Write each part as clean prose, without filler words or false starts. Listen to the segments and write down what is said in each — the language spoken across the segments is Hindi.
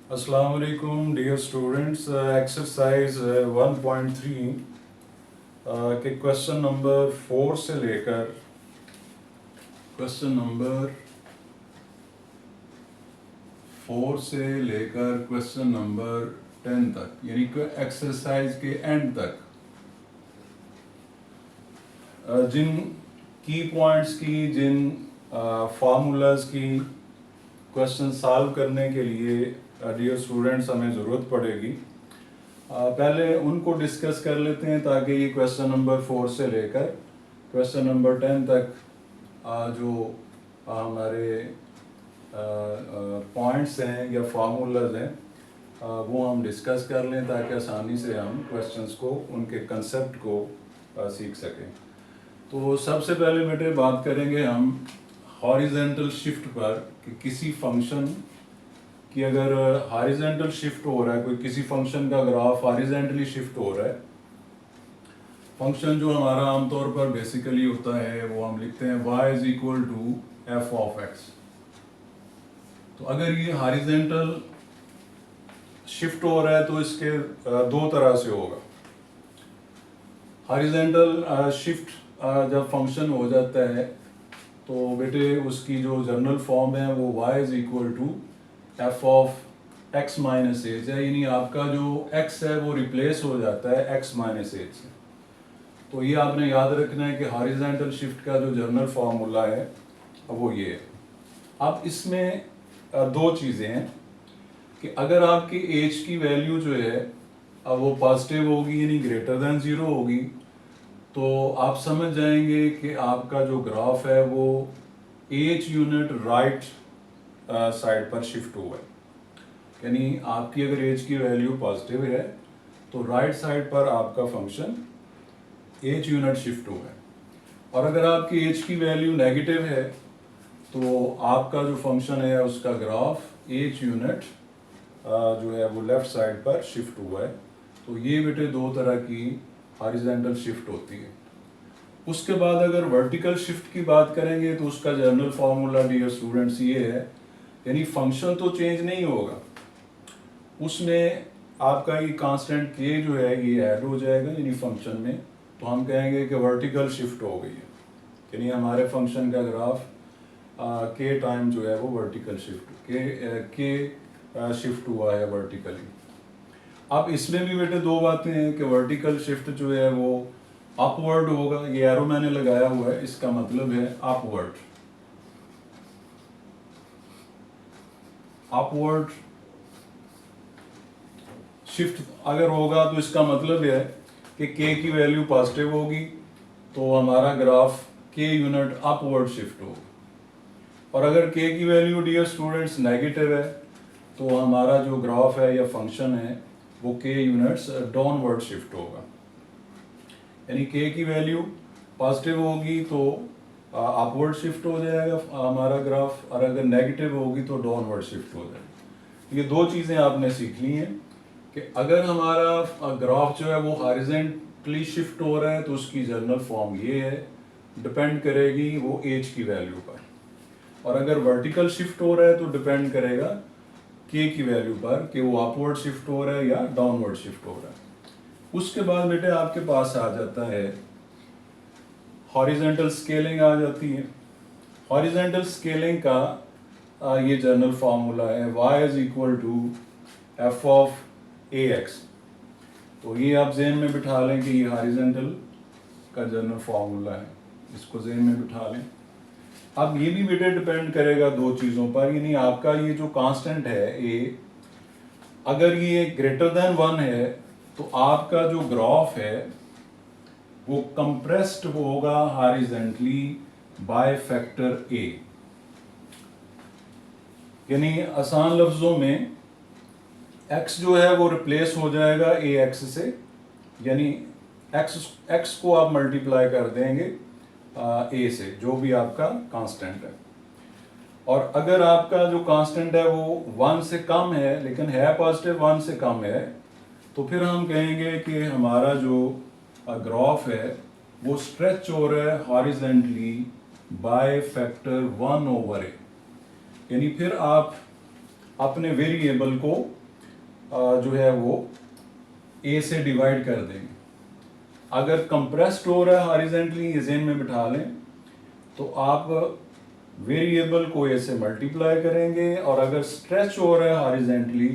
अस्सलाम वालेकुम डियर स्टूडेंट्स। एक्सरसाइज 1.3 के क्वेश्चन नंबर 4 से लेकर क्वेश्चन नंबर 10 तक, यानी कि एक्सरसाइज के एंड तक जिन की पॉइंट्स की, जिन फार्मूलाज की क्वेश्चन सॉल्व करने के लिए डियर स्टूडेंट्स हमें ज़रूरत पड़ेगी, पहले उनको डिस्कस कर लेते हैं ताकि ये क्वेश्चन नंबर 4 से लेकर क्वेश्चन नंबर 10 तक जो हमारे पॉइंट्स हैं या फार्मूलाज हैं वो हम डिस्कस कर लें ताकि आसानी से हम क्वेश्चंस को, उनके कंसेप्ट को सीख सकें। तो सबसे पहले बेटे बात करेंगे हम हॉरिजेंटल शिफ्ट पर कि किसी फंक्शन कि अगर हॉरिजेंटल शिफ्ट हो रहा है, कोई किसी फंक्शन का ग्राफ हॉरिजेंटली शिफ्ट हो रहा है, फंक्शन जो हमारा आमतौर पर बेसिकली होता है वो हम लिखते हैं y is equal to f of x. तो अगर ये हॉरिजेंटल शिफ्ट हो रहा है तो इसके दो तरह से होगा। हॉरिजेंटल शिफ्ट जब फंक्शन हो जाता है तो बेटे उसकी जो जनरल फॉर्म है वो y is equal to f of x minus h है, यानी आपका जो x है वो रिप्लेस हो जाता है x माइनस एच से। तो ये आपने याद रखना है कि हॉरिजॉन्टल शिफ्ट का जो जनरल फार्मूला है वो ये है। अब इसमें दो चीज़ें हैं कि अगर आपकी एच की वैल्यू जो है अब वो पॉजिटिव होगी यानी ग्रेटर देन 0 होगी तो आप समझ जाएंगे कि आपका जो ग्राफ है वो एच यूनिट राइट साइड पर शिफ्ट हुआ है, यानी आपकी अगर एच की वैल्यू पॉजिटिव है तो राइट साइड पर आपका फंक्शन एच यूनिट शिफ्ट हुआ है, और अगर आपकी एच की वैल्यू नेगेटिव है तो आपका जो फंक्शन है उसका ग्राफ एच यूनिट जो है वो लेफ्ट साइड पर शिफ्ट हुआ है। तो ये बेटे दो तरह की हॉरिजॉन्टल शिफ्ट होती है। उसके बाद अगर वर्टिकल शिफ्ट की बात करेंगे तो उसका जनरल फार्मूला डियर स्टूडेंट्स ये है, यानी फंक्शन तो चेंज नहीं होगा, उसमें आपका ये कांस्टेंट के जो है ये ऐड हो जाएगा यानी फंक्शन में, तो हम कहेंगे कि वर्टिकल शिफ्ट हो गई है, यानी हमारे फंक्शन का ग्राफ के टाइम जो है वो वर्टिकल शिफ्ट के शिफ्ट हुआ है वर्टिकली। अब इसमें भी बेटे दो बातें हैं कि वर्टिकल शिफ्ट जो है वो अपवर्ड होगा, ये एरो मैंने लगाया हुआ है, इसका मतलब है अपवर्ड। अपवर्ड शिफ्ट अगर होगा तो इसका मतलब है कि k की वैल्यू पॉजिटिव होगी तो हमारा graph k unit upward shift होगा, और अगर k की वैल्यू डियर स्टूडेंट्स नेगेटिव है तो हमारा जो ग्राफ है या फंक्शन है वो k यूनिट्स डाउनवर्ड शिफ्ट होगा, यानी k की वैल्यू पॉजिटिव होगी तो अपवर्ड शिफ्ट हो जाएगा हमारा ग्राफ, और अगर नेगेटिव होगी तो डाउनवर्ड शिफ्ट हो जाएगा। ये दो चीज़ें आपने सीख ली हैं कि अगर हमारा ग्राफ जो है वो हॉरिजॉन्टली शिफ्ट हो रहा है तो उसकी जनरल फॉर्म ये है, डिपेंड करेगी वो एज की वैल्यू पर, और अगर वर्टिकल शिफ्ट हो रहा है तो डिपेंड करेगा के की वैल्यू पर कि वो अपवर्ड शिफ्ट हो रहा है या डाउनवर्ड शिफ्ट हो रहा है। उसके बाद बेटे आपके पास आ जाता है हॉरिजॉन्टल स्केलिंग आ जाती है। हॉरिजॉन्टल स्केलिंग का ये जनरल फार्मूला है y is equal to f of a x. तो ये आप जेन में बिठा लें कि ये हॉरिजॉन्टल का जनरल फार्मूला है, इसको जेन में बिठा लें। अब ये भी बेटे डिपेंड करेगा दो चीज़ों पर, यानी आपका ये जो कांस्टेंट है ए, अगर ये ग्रेटर देन 1 है तो आपका जो ग्राफ है वो कंप्रेस्ड होगा हॉरिजॉन्टली बाय फैक्टर ए, यानी आसान लफ्जों में x जो है वो रिप्लेस हो जाएगा ए एक्स से, यानी x को आप मल्टीप्लाई कर देंगे a से, जो भी आपका कांस्टेंट है, और अगर आपका जो कांस्टेंट है वो 1 से कम है लेकिन है पॉजिटिव 1 से कम है तो फिर हम कहेंगे कि हमारा जो ग्राफ है वो स्ट्रेच हो रहा है हॉरिजॉन्टली बाय फैक्टर 1/a, यानी फिर आप अपने वेरिएबल को जो है वो ए से डिवाइड कर देंगे। अगर कंप्रेस्ड हो रहा है हॉरिजेंटली, ये ज़हन में बिठा लें, तो आप वेरिएबल को ए से मल्टीप्लाई करेंगे, और अगर स्ट्रेच हो रहा है हॉरिजेंटली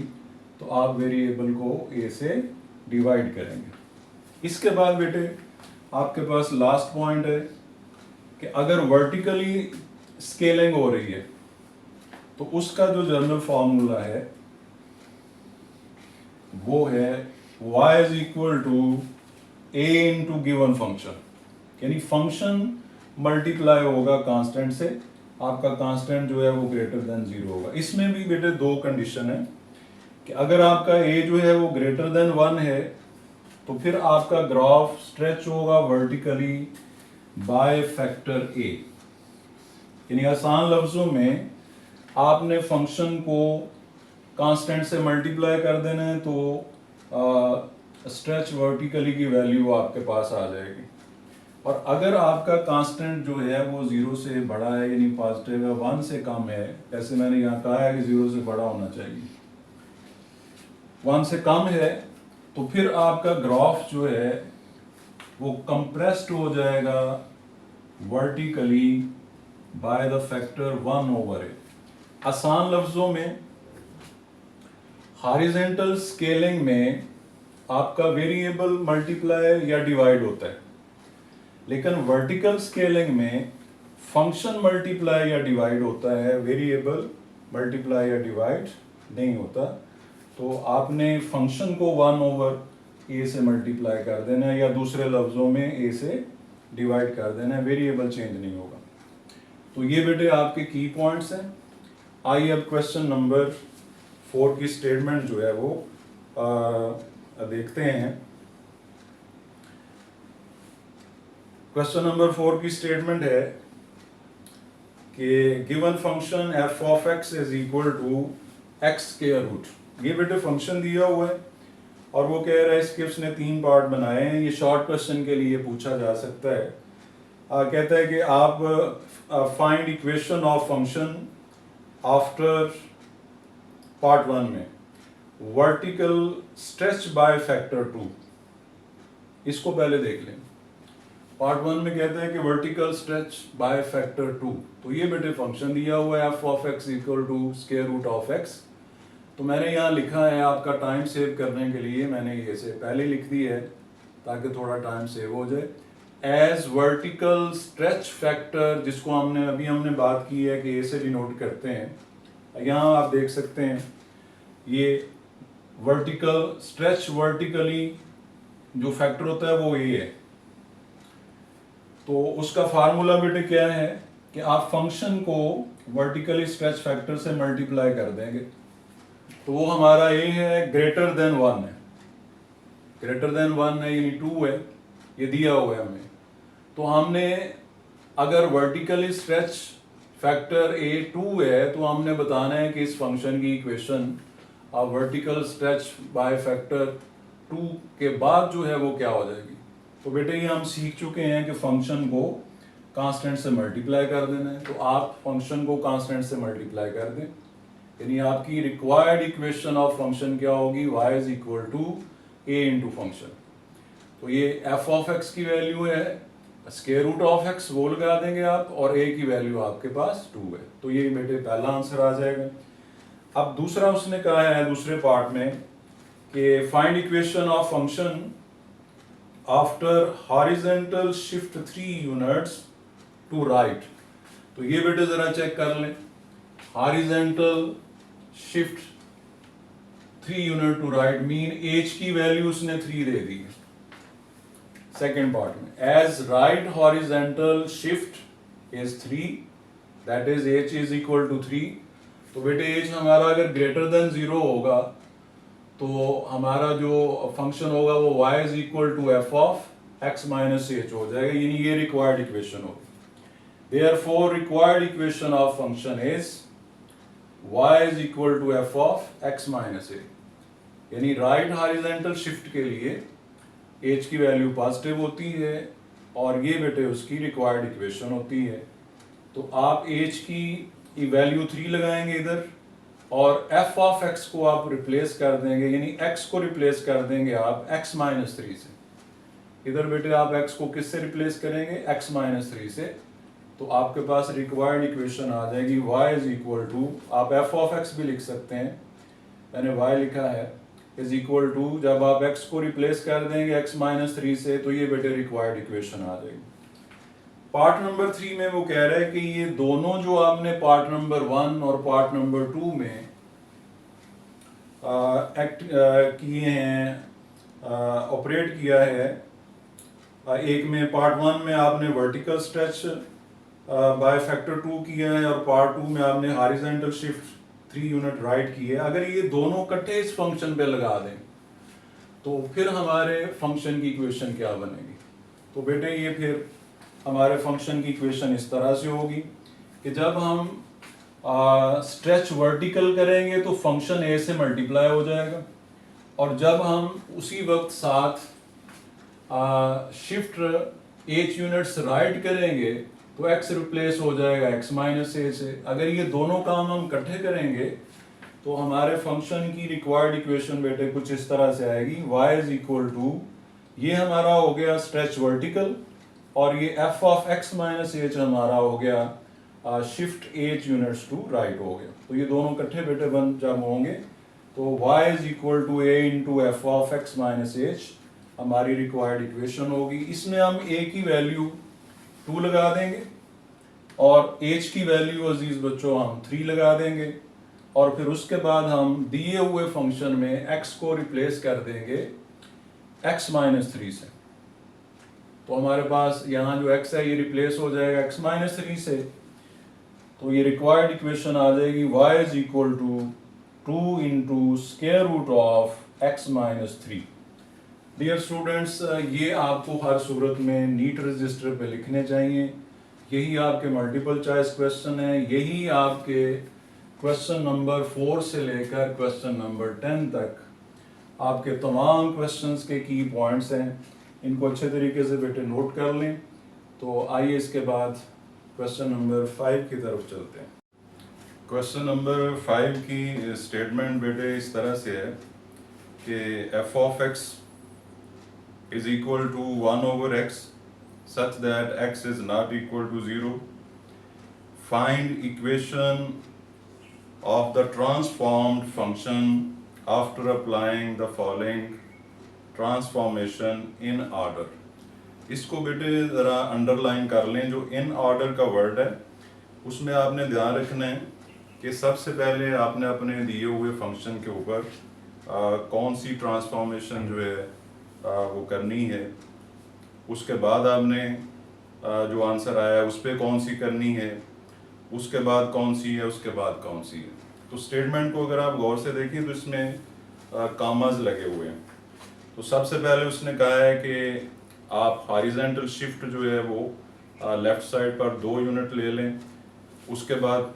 तो आप वेरिएबल को ए से डिवाइड करेंगे। इसके बाद बेटे आपके पास लास्ट पॉइंट है कि अगर वर्टिकली स्केलिंग हो रही है तो उसका जो जनरल फॉर्मूला है वो है y is equal to a into given function, यानी फंक्शन मल्टीप्लाई होगा कांस्टेंट से, आपका कांस्टेंट जो है वो ग्रेटर देन 0 होगा। इसमें भी बेटे दो कंडीशन है कि अगर आपका a जो है वो ग्रेटर देन 1 है तो फिर आपका ग्राफ स्ट्रेच होगा वर्टिकली बाय फैक्टर a, यानी आसान लफ्जों में आपने फंक्शन को कांस्टेंट से मल्टीप्लाई कर देना है तो स्ट्रेच वर्टिकली की वैल्यू आपके पास आ जाएगी। और अगर आपका कांस्टेंट जो है वो 0 से बड़ा है, यानी पॉजिटिव है, 1 से कम है, जैसे मैंने यहाँ कहा है कि 0 से बड़ा होना चाहिए, 1 से कम है, तो फिर आपका ग्राफ जो है वो कंप्रेस्ड हो जाएगा वर्टिकली बाय द फैक्टर 1/8। आसान लफ्जों में हॉरिजेंटल स्केलिंग में आपका वेरिएबल मल्टीप्लाई या डिवाइड होता है, लेकिन वर्टिकल स्केलिंग में फंक्शन मल्टीप्लाई या डिवाइड होता है, वेरिएबल मल्टीप्लाई या डिवाइड नहीं होता। तो आपने फंक्शन को 1/a से मल्टीप्लाई कर देना है, या दूसरे लफ्जों में a से डिवाइड कर देना है, वेरिएबल चेंज नहीं होगा। तो ये बेटे आपके की पॉइंट्स हैं। आइए अब क्वेश्चन नंबर 4 की स्टेटमेंट जो है वो देखते हैं। क्वेश्चन नंबर 4 की स्टेटमेंट है कि given function f of x is equal to x square root. ये बेटे फंक्शन दिया हुआ है और वो कह रहा है इसके उसने 3 पार्ट बनाए हैं। ये शॉर्ट क्वेश्चन के लिए पूछा जा सकता है। कहता है कि आप find equation of function after part 1 में वर्टिकल स्ट्रेच बाय फैक्टर 2। इसको पहले देख लें। पार्ट 1 में कहता है कि वर्टिकल स्ट्रेच बाय फैक्टर 2। तो ये बेटे फंक्शन दिया हुआ है f of x equal to square root of x। तो मैंने यहाँ लिखा है, आपका टाइम सेव करने के लिए मैंने ये से पहले लिख दी है ताकि थोड़ा टाइम सेव हो जाए। एज वर्टिकल स्ट्रेच फैक्टर, जिसको हमने बात की है कि ए से डिनोट करते हैं। यहाँ आप देख सकते हैं ये वर्टिकल स्ट्रेच, वर्टिकली जो फैक्टर होता है वो ए है। तो उसका फार्मूला बेटे क्या है कि आप फंक्शन को वर्टिकली स्ट्रेच फैक्टर से मल्टीप्लाई कर देंगे। तो वो हमारा ए है ग्रेटर देन 1 है, ग्रेटर देन 1 है यानी 2 है, ये दिया हुआ है हमें। तो हमने अगर वर्टिकली स्ट्रेच फैक्टर ए 2 है तो हमने बताना है कि इस फंक्शन की equation vertical stretch by factor 2 के बाद जो है वो क्या हो जाएगी। तो बेटे ये हम सीख चुके हैं कि फंक्शन को कांस्टेंट से मल्टीप्लाई कर देना है। तो आप फंक्शन को कांस्टेंट से मल्टीप्लाई कर दें, यानी आपकी रिक्वायर्ड इक्वेशन ऑफ फंक्शन क्या होगी, y is equal to a into function. तो ये f ऑफ x की वैल्यू है, स्क्वायर रूट ऑफ x वो लगा देंगे आप, और a की वैल्यू आपके पास 2 है। तो ये बेटे पहला आंसर आ जाएगा। अब दूसरा उसने कहा है दूसरे पार्ट में कि find equation of function after horizontal shift 3 units to right. तो ये बेटे जरा चेक कर लें, horizontal shift 3 unit to right mean h की वैल्यू उसने 3 दे दी है। सेकेंड पार्ट में as right horizontal shift is 3 that is h is equal to 3। तो बेटे एज हमारा अगर ग्रेटर देन 0 होगा तो हमारा जो फंक्शन होगा वो y is equal to f of x minus h हो जाएगा, यानी ये रिक्वायर्ड इक्वेशन होगी। Therefore required equation of function is y is equal to f of x minus a, यानी राइट हॉरिजॉन्टल शिफ्ट के लिए h की वैल्यू पॉजिटिव होती है और ये बेटे उसकी रिक्वायर्ड इक्वेशन होती है। तो आप h की वैल्यू 3 लगाएंगे इधर और एफ ऑफ एक्स को आप रिप्लेस कर देंगे, यानी एक्स को रिप्लेस कर देंगे आप एक्स माइनस थ्री से। इधर बेटे आप एक्स को किससे रिप्लेस करेंगे, एक्स माइनस थ्री से। तो आपके पास रिक्वायर्ड इक्वेशन आ जाएगी y इज इक्वल टू, आप एफ ऑफ एक्स भी लिख सकते हैं, मैंने y लिखा है, इज इक्वल टू, जब आप x को रिप्लेस कर देंगे x माइनस थ्री से, तो ये बेटे रिक्वायर्ड इक्वेशन आ जाएगी। पार्ट नंबर 3 में वो कह रहे हैं कि ये दोनों जो आपने पार्ट नंबर 1 और पार्ट नंबर 2 में एक्ट किए हैं, ऑपरेट किया है, एक में पार्ट 1 में आपने वर्टिकल स्ट्रेच बाय फैक्टर 2 किया है और पार्ट 2 में आपने हॉरिजॉन्टल शिफ्ट 3 यूनिट राइट की है। अगर ये दोनों इकट्ठे इस फंक्शन पे लगा दें तो फिर हमारे फंक्शन की इक्वेशन क्या बनेगी। तो बेटे ये फिर हमारे फंक्शन की इक्वेशन इस तरह से होगी कि जब हम स्ट्रेच वर्टिकल करेंगे तो फंक्शन ए से मल्टीप्लाई हो जाएगा, और जब हम उसी वक्त साथ शिफ्ट एच यूनिट्स राइट करेंगे तो x रिप्लेस हो जाएगा x माइनस ए से। अगर ये दोनों काम हम इकट्ठे करेंगे तो हमारे फंक्शन की रिक्वायर्ड इक्वेशन बेटे कुछ इस तरह से आएगी, y इज इक्वल टू, ये हमारा हो गया स्ट्रेच वर्टिकल, और ये f of x minus h हमारा हो गया shift h units to right हो गया। तो ये दोनों इकट्ठे बेटे बन जब होंगे तो y is equal to a into f of x minus h हमारी रिक्वायर्ड इक्वेशन होगी। इसमें हम a की वैल्यू 2 लगा देंगे और h की वैल्यू अजीज बच्चों हम 3 लगा देंगे, और फिर उसके बाद हम दिए हुए फंक्शन में x को रिप्लेस कर देंगे x माइनस थ्री से। तो हमारे पास यहाँ जो x है ये रिप्लेस हो जाएगा x माइनस थ्री से। तो ये रिक्वायर्ड इक्वेशन आ जाएगी y is equal to 2 into square root of x minus three. Dear students, ये आपको हर सूरत में नीट रजिस्टर पे लिखने चाहिए। यही आपके मल्टीपल चॉइस क्वेश्चन है, यही आपके क्वेश्चन नंबर 4 से लेकर क्वेश्चन नंबर 10 तक आपके तमाम क्वेश्चंस के की पॉइंट्स हैं। इनको अच्छे तरीके से बेटे नोट कर लें। तो आइए इसके बाद क्वेश्चन नंबर 5 की तरफ चलते हैं। क्वेश्चन नंबर 5 की स्टेटमेंट बेटे इस तरह से है कि f of x is equal to 1 over x such that x is not equal to 0. Find equation of the transformed function after applying the following transformation in order. इसको बेटे ज़रा अंडरलाइन कर लें। जो इन ऑर्डर का वर्ड है उसमें आपने ध्यान रखना है कि सबसे पहले आपने अपने दिए हुए फंक्शन के ऊपर कौन सी ट्रांसफॉर्मेशन जो है वो करनी है, उसके बाद आपने जो आंसर आया है उस पर कौन सी करनी है, उसके बाद कौन सी है, उसके बाद कौन सी है। तो स्टेटमेंट को अगर आप गौर से देखिए तो इसमें कामाज लगे हुए हैं। तो सबसे पहले उसने कहा है कि आप हॉरिजॉन्टल शिफ्ट जो है वो लेफ्ट साइड पर 2 यूनिट ले लें, उसके बाद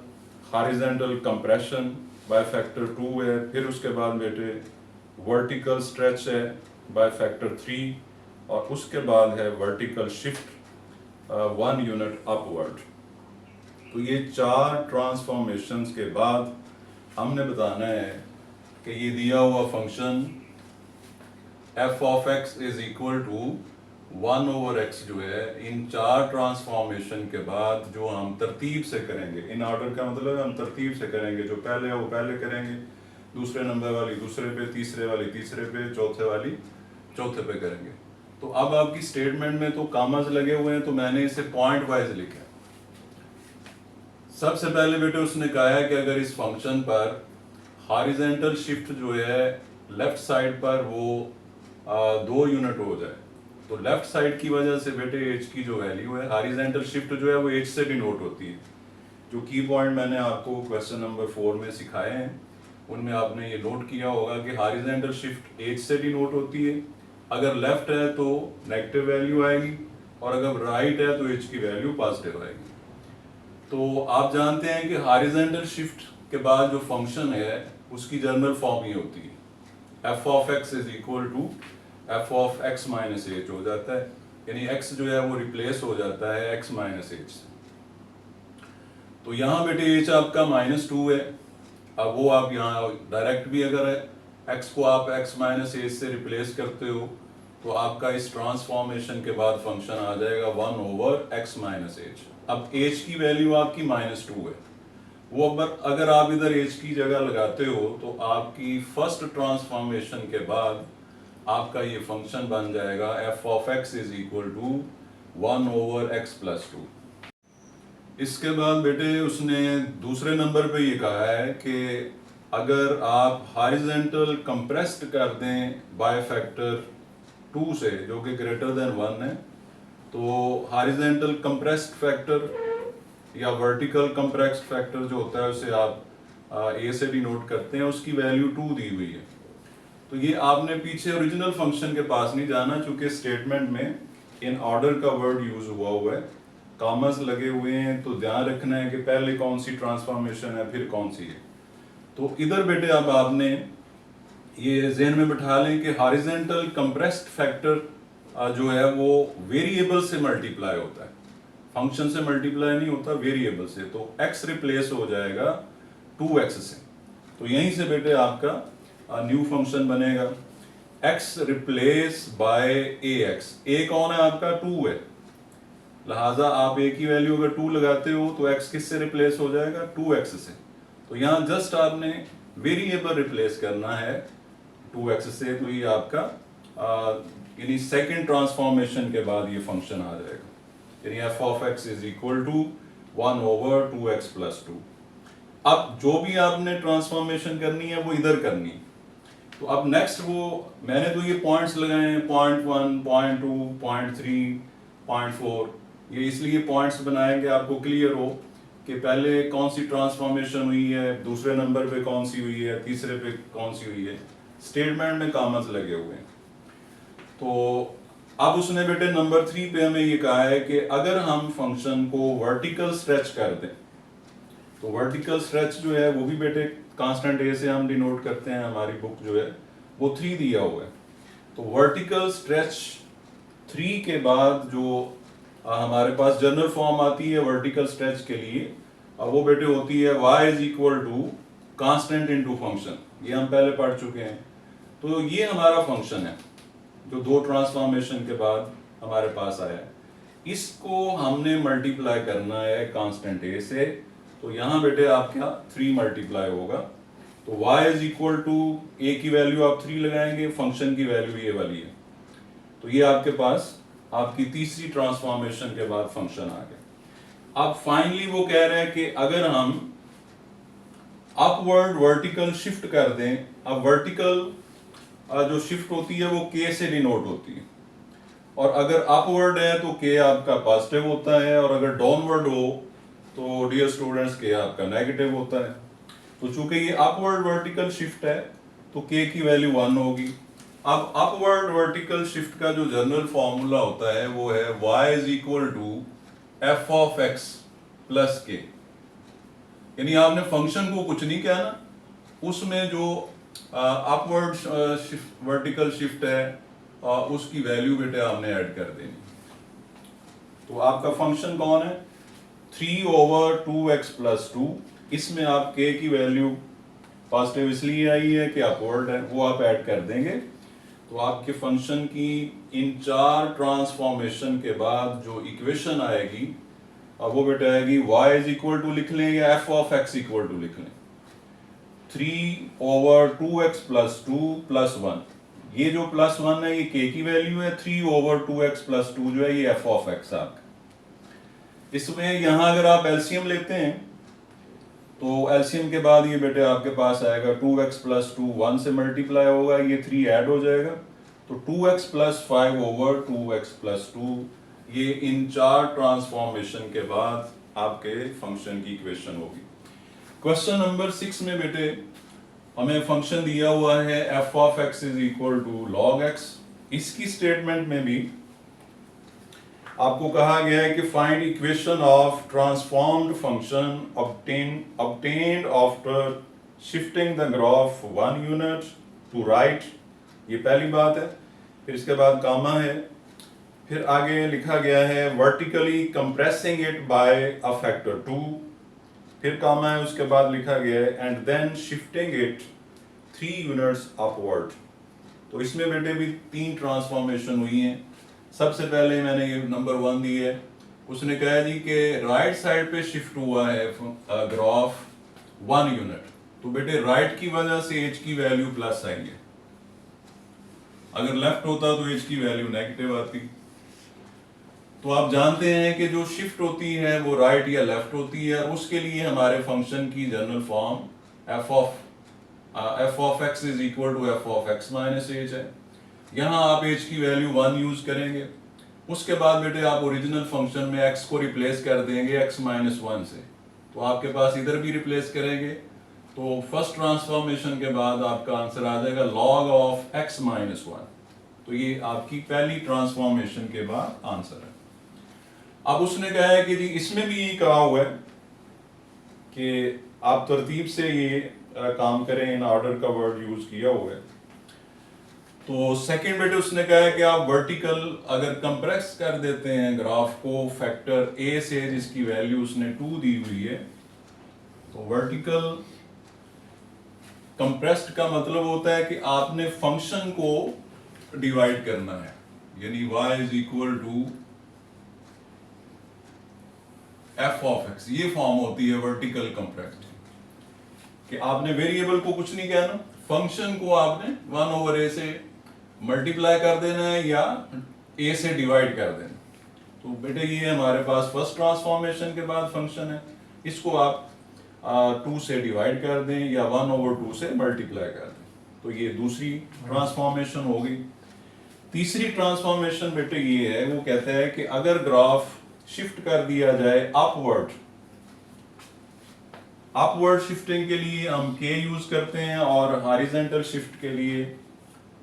हॉरिजॉन्टल कंप्रेशन बाय फैक्टर 2 है, फिर उसके बाद बेटे वर्टिकल स्ट्रेच है बाय फैक्टर 3, और उसके बाद है वर्टिकल शिफ्ट 1 यूनिट अपवर्ड। तो ये 4 ट्रांसफॉर्मेशंस के बाद हमने बताना है कि ये दिया हुआ function f of x is equal to 1 over x जो है, इन 4 ट्रांसफॉर्मेशन के बाद जो हम तरतीब से करेंगे, इन ऑर्डर का मतलब हम तरतीब से करेंगे, जो पहले है वो पहले करेंगे, दूसरे नंबर वाली दूसरे पे, तीसरे वाली तीसरे पे, चौथे वाली चौथे पे करेंगे। तो अब आपकी स्टेटमेंट में तो कामाज लगे हुए हैं, तो मैंने इसे पॉइंट वाइज लिखा है। सबसे पहले बेटे उसने कहा है कि अगर इस फंक्शन पर हॉरिजॉन्टल शिफ्ट जो है लेफ्ट साइड पर वो 2 यूनिट हो जाए, तो लेफ्ट साइड की वजह से बेटे एच की जो वैल्यू है, हॉरिजॉन्टल शिफ्ट जो है वो एच से डिनोट होती है। जो की पॉइंट मैंने आपको क्वेश्चन नंबर 4 में सिखाए हैं उनमें आपने ये नोट किया होगा कि हॉरिजॉन्टल शिफ्ट एच से डिनोट होती है। अगर लेफ्ट है तो नेगेटिव वैल्यू आएगी, और अगर राइट है तो एच की वैल्यू पॉजिटिव आएगी। तो आप जानते हैं कि हॉरिजॉन्टल शिफ्ट के बाद जो फंक्शन है उसकी जनरल फॉर्म ये होती है, f of x is equal to f of x minus h हो जाता है, यानी एक्स जो है वो रिप्लेस हो जाता है एक्स माइनस एच से। तो यहाँ बेटे एच आपका -2 है, अब वो आप यहाँ डायरेक्ट भी अगर x को आप x माइनस एज से रिप्लेस करते हो तो आपका इस ट्रांसफॉर्मेशन के बाद फंक्शन आ जाएगा 1 ओवर x माइनस एज। अब h की वैल्यू आपकी -2 है, वो अगर आप इधर h की जगह लगाते हो तो आपकी फर्स्ट ट्रांसफॉर्मेशन के बाद आपका ये फंक्शन बन जाएगा f of x is equal to 1 over x plus 2। इसके बाद बेटे उसने दूसरे नंबर पे ये कहा है कि अगर आप हॉरिजॉन्टल कंप्रेस्ड कर दें बाय फैक्टर 2 से जो कि ग्रेटर देन 1 है, तो हॉरिजॉन्टल कंप्रेस्ड फैक्टर या वर्टिकल कंप्रेस्ड फैक्टर जो होता है उसे आप a से डिनोट करते हैं, उसकी वैल्यू 2 दी हुई है। तो ये आपने पीछे ओरिजिनल फंक्शन के पास नहीं जाना, चूंकि स्टेटमेंट में इन ऑर्डर का वर्ड यूज हुआ है, कॉमर्स लगे हुए हैं, तो ध्यान रखना है कि पहले कौन सी ट्रांसफॉर्मेशन है फिर कौन सी है। तो इधर बेटे अब आपने ये ज़हन में बिठा लें कि हॉरिजॉन्टल कंप्रेस्ड फैक्टर जो है वो वेरिएबल से मल्टीप्लाई होता है, फंक्शन से मल्टीप्लाई नहीं होता, वेरिएबल से। तो x रिप्लेस हो जाएगा 2x से, तो यहीं से बेटे आपका न्यू फंक्शन बनेगा x replace bye ax। a कौन है आपका? 2 है, लिहाजा आप a की वैल्यू अगर 2 लगाते हो तो x किससे रिप्लेस हो जाएगा? 2x से। तो यहाँ जस्ट आपने वेरिएबल रिप्लेस करना है 2x से, तो ये आपका यानी सेकंड ट्रांसफॉर्मेशन के बाद ये फंक्शन आ जाएगा, यानी f of x is equal to 1 over 2x plus 2। अब जो भी आपने ट्रांसफॉर्मेशन करनी है वो इधर करनी है। तो अब नेक्स्ट वो मैंने तो ये पॉइंट्स लगाए हैं 0.1, 0.2, 0.3, 0.4, ये इसलिए पॉइंट्स बनाए कि आपको क्लियर हो कि पहले कौन सी ट्रांसफॉर्मेशन हुई है, दूसरे नंबर पे कौन सी हुई है, तीसरे पे कौन सी हुई है, स्टेटमेंट में कॉमर्स लगे हुए हैं। तो अब उसने बेटे नंबर 3 पे हमें ये कहा है कि अगर हम फंक्शन को वर्टिकल स्ट्रेच कर दें, तो वर्टिकल स्ट्रेच जो है वो भी बेटे कांस्टेंट a से हम डिनोट करते हैं, हमारी बुक जो है वो 3 दिया हुआ है। तो वर्टिकल स्ट्रेच 3 के बाद जो हमारे पास जनरल फॉर्म आती है वर्टिकल स्ट्रेच के लिए, अब वो बेटे होती है y is equal to constant into function, ये हम पहले पढ़ चुके हैं। तो ये हमारा फंक्शन है जो 2 ट्रांसफॉर्मेशन के बाद हमारे पास आया है, इसको हमने मल्टीप्लाई करना है कांस्टेंट a से। तो यहाँ बेटे आपका 3 मल्टीप्लाई होगा, तो y is equal to a की वैल्यू आप 3 लगाएंगे, फंक्शन की वैल्यू ये वाली है, तो ये आपके पास आपकी तीसरी ट्रांसफॉर्मेशन के बाद फंक्शन आ गया। अब फाइनली वो कह रहे हैं कि अगर हम अपवर्ड वर्टिकल शिफ्ट कर दें, अब वर्टिकल जो शिफ्ट होती है वो k से डिनोट होती है, और अगर अपवर्ड है तो k आपका पॉजिटिव होता है, और अगर डाउनवर्ड हो तो डियर स्टूडेंट्स k आपका नेगेटिव होता है। तो चूंकि ये अपवर्ड वर्टिकल शिफ्ट है तो k की वैल्यू 1 होगी। अब अपवर्ड वर्टिकल शिफ्ट का जो जनरल फॉर्मूला होता है वो है y is equal to f of x plus k, यानी आपने फंक्शन को कुछ नहीं कहना, उसमें जो अपवर्ड वर्टिकल शिफ्ट है उसकी वैल्यू बेटे आपने ऐड कर देनी। तो आपका फंक्शन कौन है? 3 ओवर 2x प्लस 2, इसमें आप k की वैल्यू पॉजिटिव इसलिए आई है कि अपवर्ड है, वो आप ऐड कर देंगे। तो आपके फंक्शन की इन 4 ट्रांसफॉर्मेशन के बाद जो इक्वेशन आएगी अब वो बेटा आएगी y इज इक्वल टू लिख लें या f of x equal to लिख लें 3 ओवर 2x प्लस 2 प्लस 1, ये जो प्लस 1 है ये k की वैल्यू है, 3 ओवर 2x प्लस 2 जो है ये f ऑफ x आपका। इसमें यहाँ अगर आप एलसीएम लेते हैं तो एलसीएम के बाद ये बेटे आपके पास आएगा 2x प्लस 2 1 से मल्टीप्लाई होगा, ये 3 ऐड हो जाएगा, तो 2x plus 5 over 2x plus 2, ये इन 4 ट्रांसफॉर्मेशन के बाद आपके फंक्शन की इक्वेशन होगी। क्वेश्चन नंबर 6 में बेटे हमें फंक्शन दिया हुआ है f of x is equal to log x। इसकी स्टेटमेंट में भी आपको कहा गया है कि find equation of transformed function obtained after shifting the graph 1 unit to right, ये पहली बात है। फिर इसके बाद कामा है, फिर आगे लिखा गया है vertically compressing it by a factor 2, फिर कामा है उसके बाद लिखा गया है and then shifting it 3 units upward. तो इसमें बेटे भी 3 ट्रांसफॉर्मेशन हुई हैं। सबसे पहले मैंने ये नंबर 1 दी है, उसने कहा जी कि राइट साइड पे शिफ्ट हुआ है ग्राफ 1 यूनिट। तो बेटे राइट की वजह से एच की वैल्यू प्लस आई है, अगर लेफ्ट होता तो एच की वैल्यू नेगेटिव आती। तो आप जानते हैं कि जो शिफ्ट होती है वो राइट या लेफ्ट होती है, और उसके लिए हमारे फंक्शन की general form f of x is equal to f of x minus h है। यहाँ आप एच की वैल्यू 1 यूज करेंगे, उसके बाद बेटे आप ओरिजिनल फंक्शन में एक्स को रिप्लेस कर देंगे एक्स माइनस 1 से। तो आपके पास इधर भी रिप्लेस करेंगे, तो फर्स्ट ट्रांसफॉर्मेशन के बाद आपका आंसर आ जाएगा लॉग ऑफ एक्स माइनस 1। तो ये आपकी पहली ट्रांसफॉर्मेशन के बाद आंसर है। अब उसने कहा है कि जी इसमें भी ये कहा हुआ है कि आप तरतीब से ये काम करें, इन ऑर्डर का वर्ड यूज किया हुआ है। तो सेकंड बेटे उसने कहा है कि आप वर्टिकल अगर कंप्रेस कर देते हैं ग्राफ को फैक्टर ए से, जिसकी वैल्यू उसने 2 दी हुई है, तो वर्टिकल कंप्रेस्ड का मतलब होता है कि आपने फंक्शन को डिवाइड करना है, यानी y is equal to f of x, ये फॉर्म होती है वर्टिकल कंप्रेस्ड। कि आपने वेरिएबल को कुछ नहीं कहना, फंक्शन को आपने 1 ओवर ए से मल्टीप्लाई कर देना है या ए से डिवाइड कर देना। तो बेटे ये हमारे पास फर्स्ट ट्रांसफॉर्मेशन के बाद फंक्शन है, इसको आप 2 से डिवाइड कर दें या 1 ओवर 2 से मल्टीप्लाई कर दें। तो ये दूसरी ट्रांसफॉर्मेशन हो गई। तीसरी ट्रांसफॉर्मेशन बेटे ये है, वो कहता है कि अगर ग्राफ शिफ्ट कर दिया जाए अपवर्ड, अपवर्ड शिफ्टिंग के लिए हम के यूज करते हैं, और हॉरिजॉन्टल शिफ्ट के लिए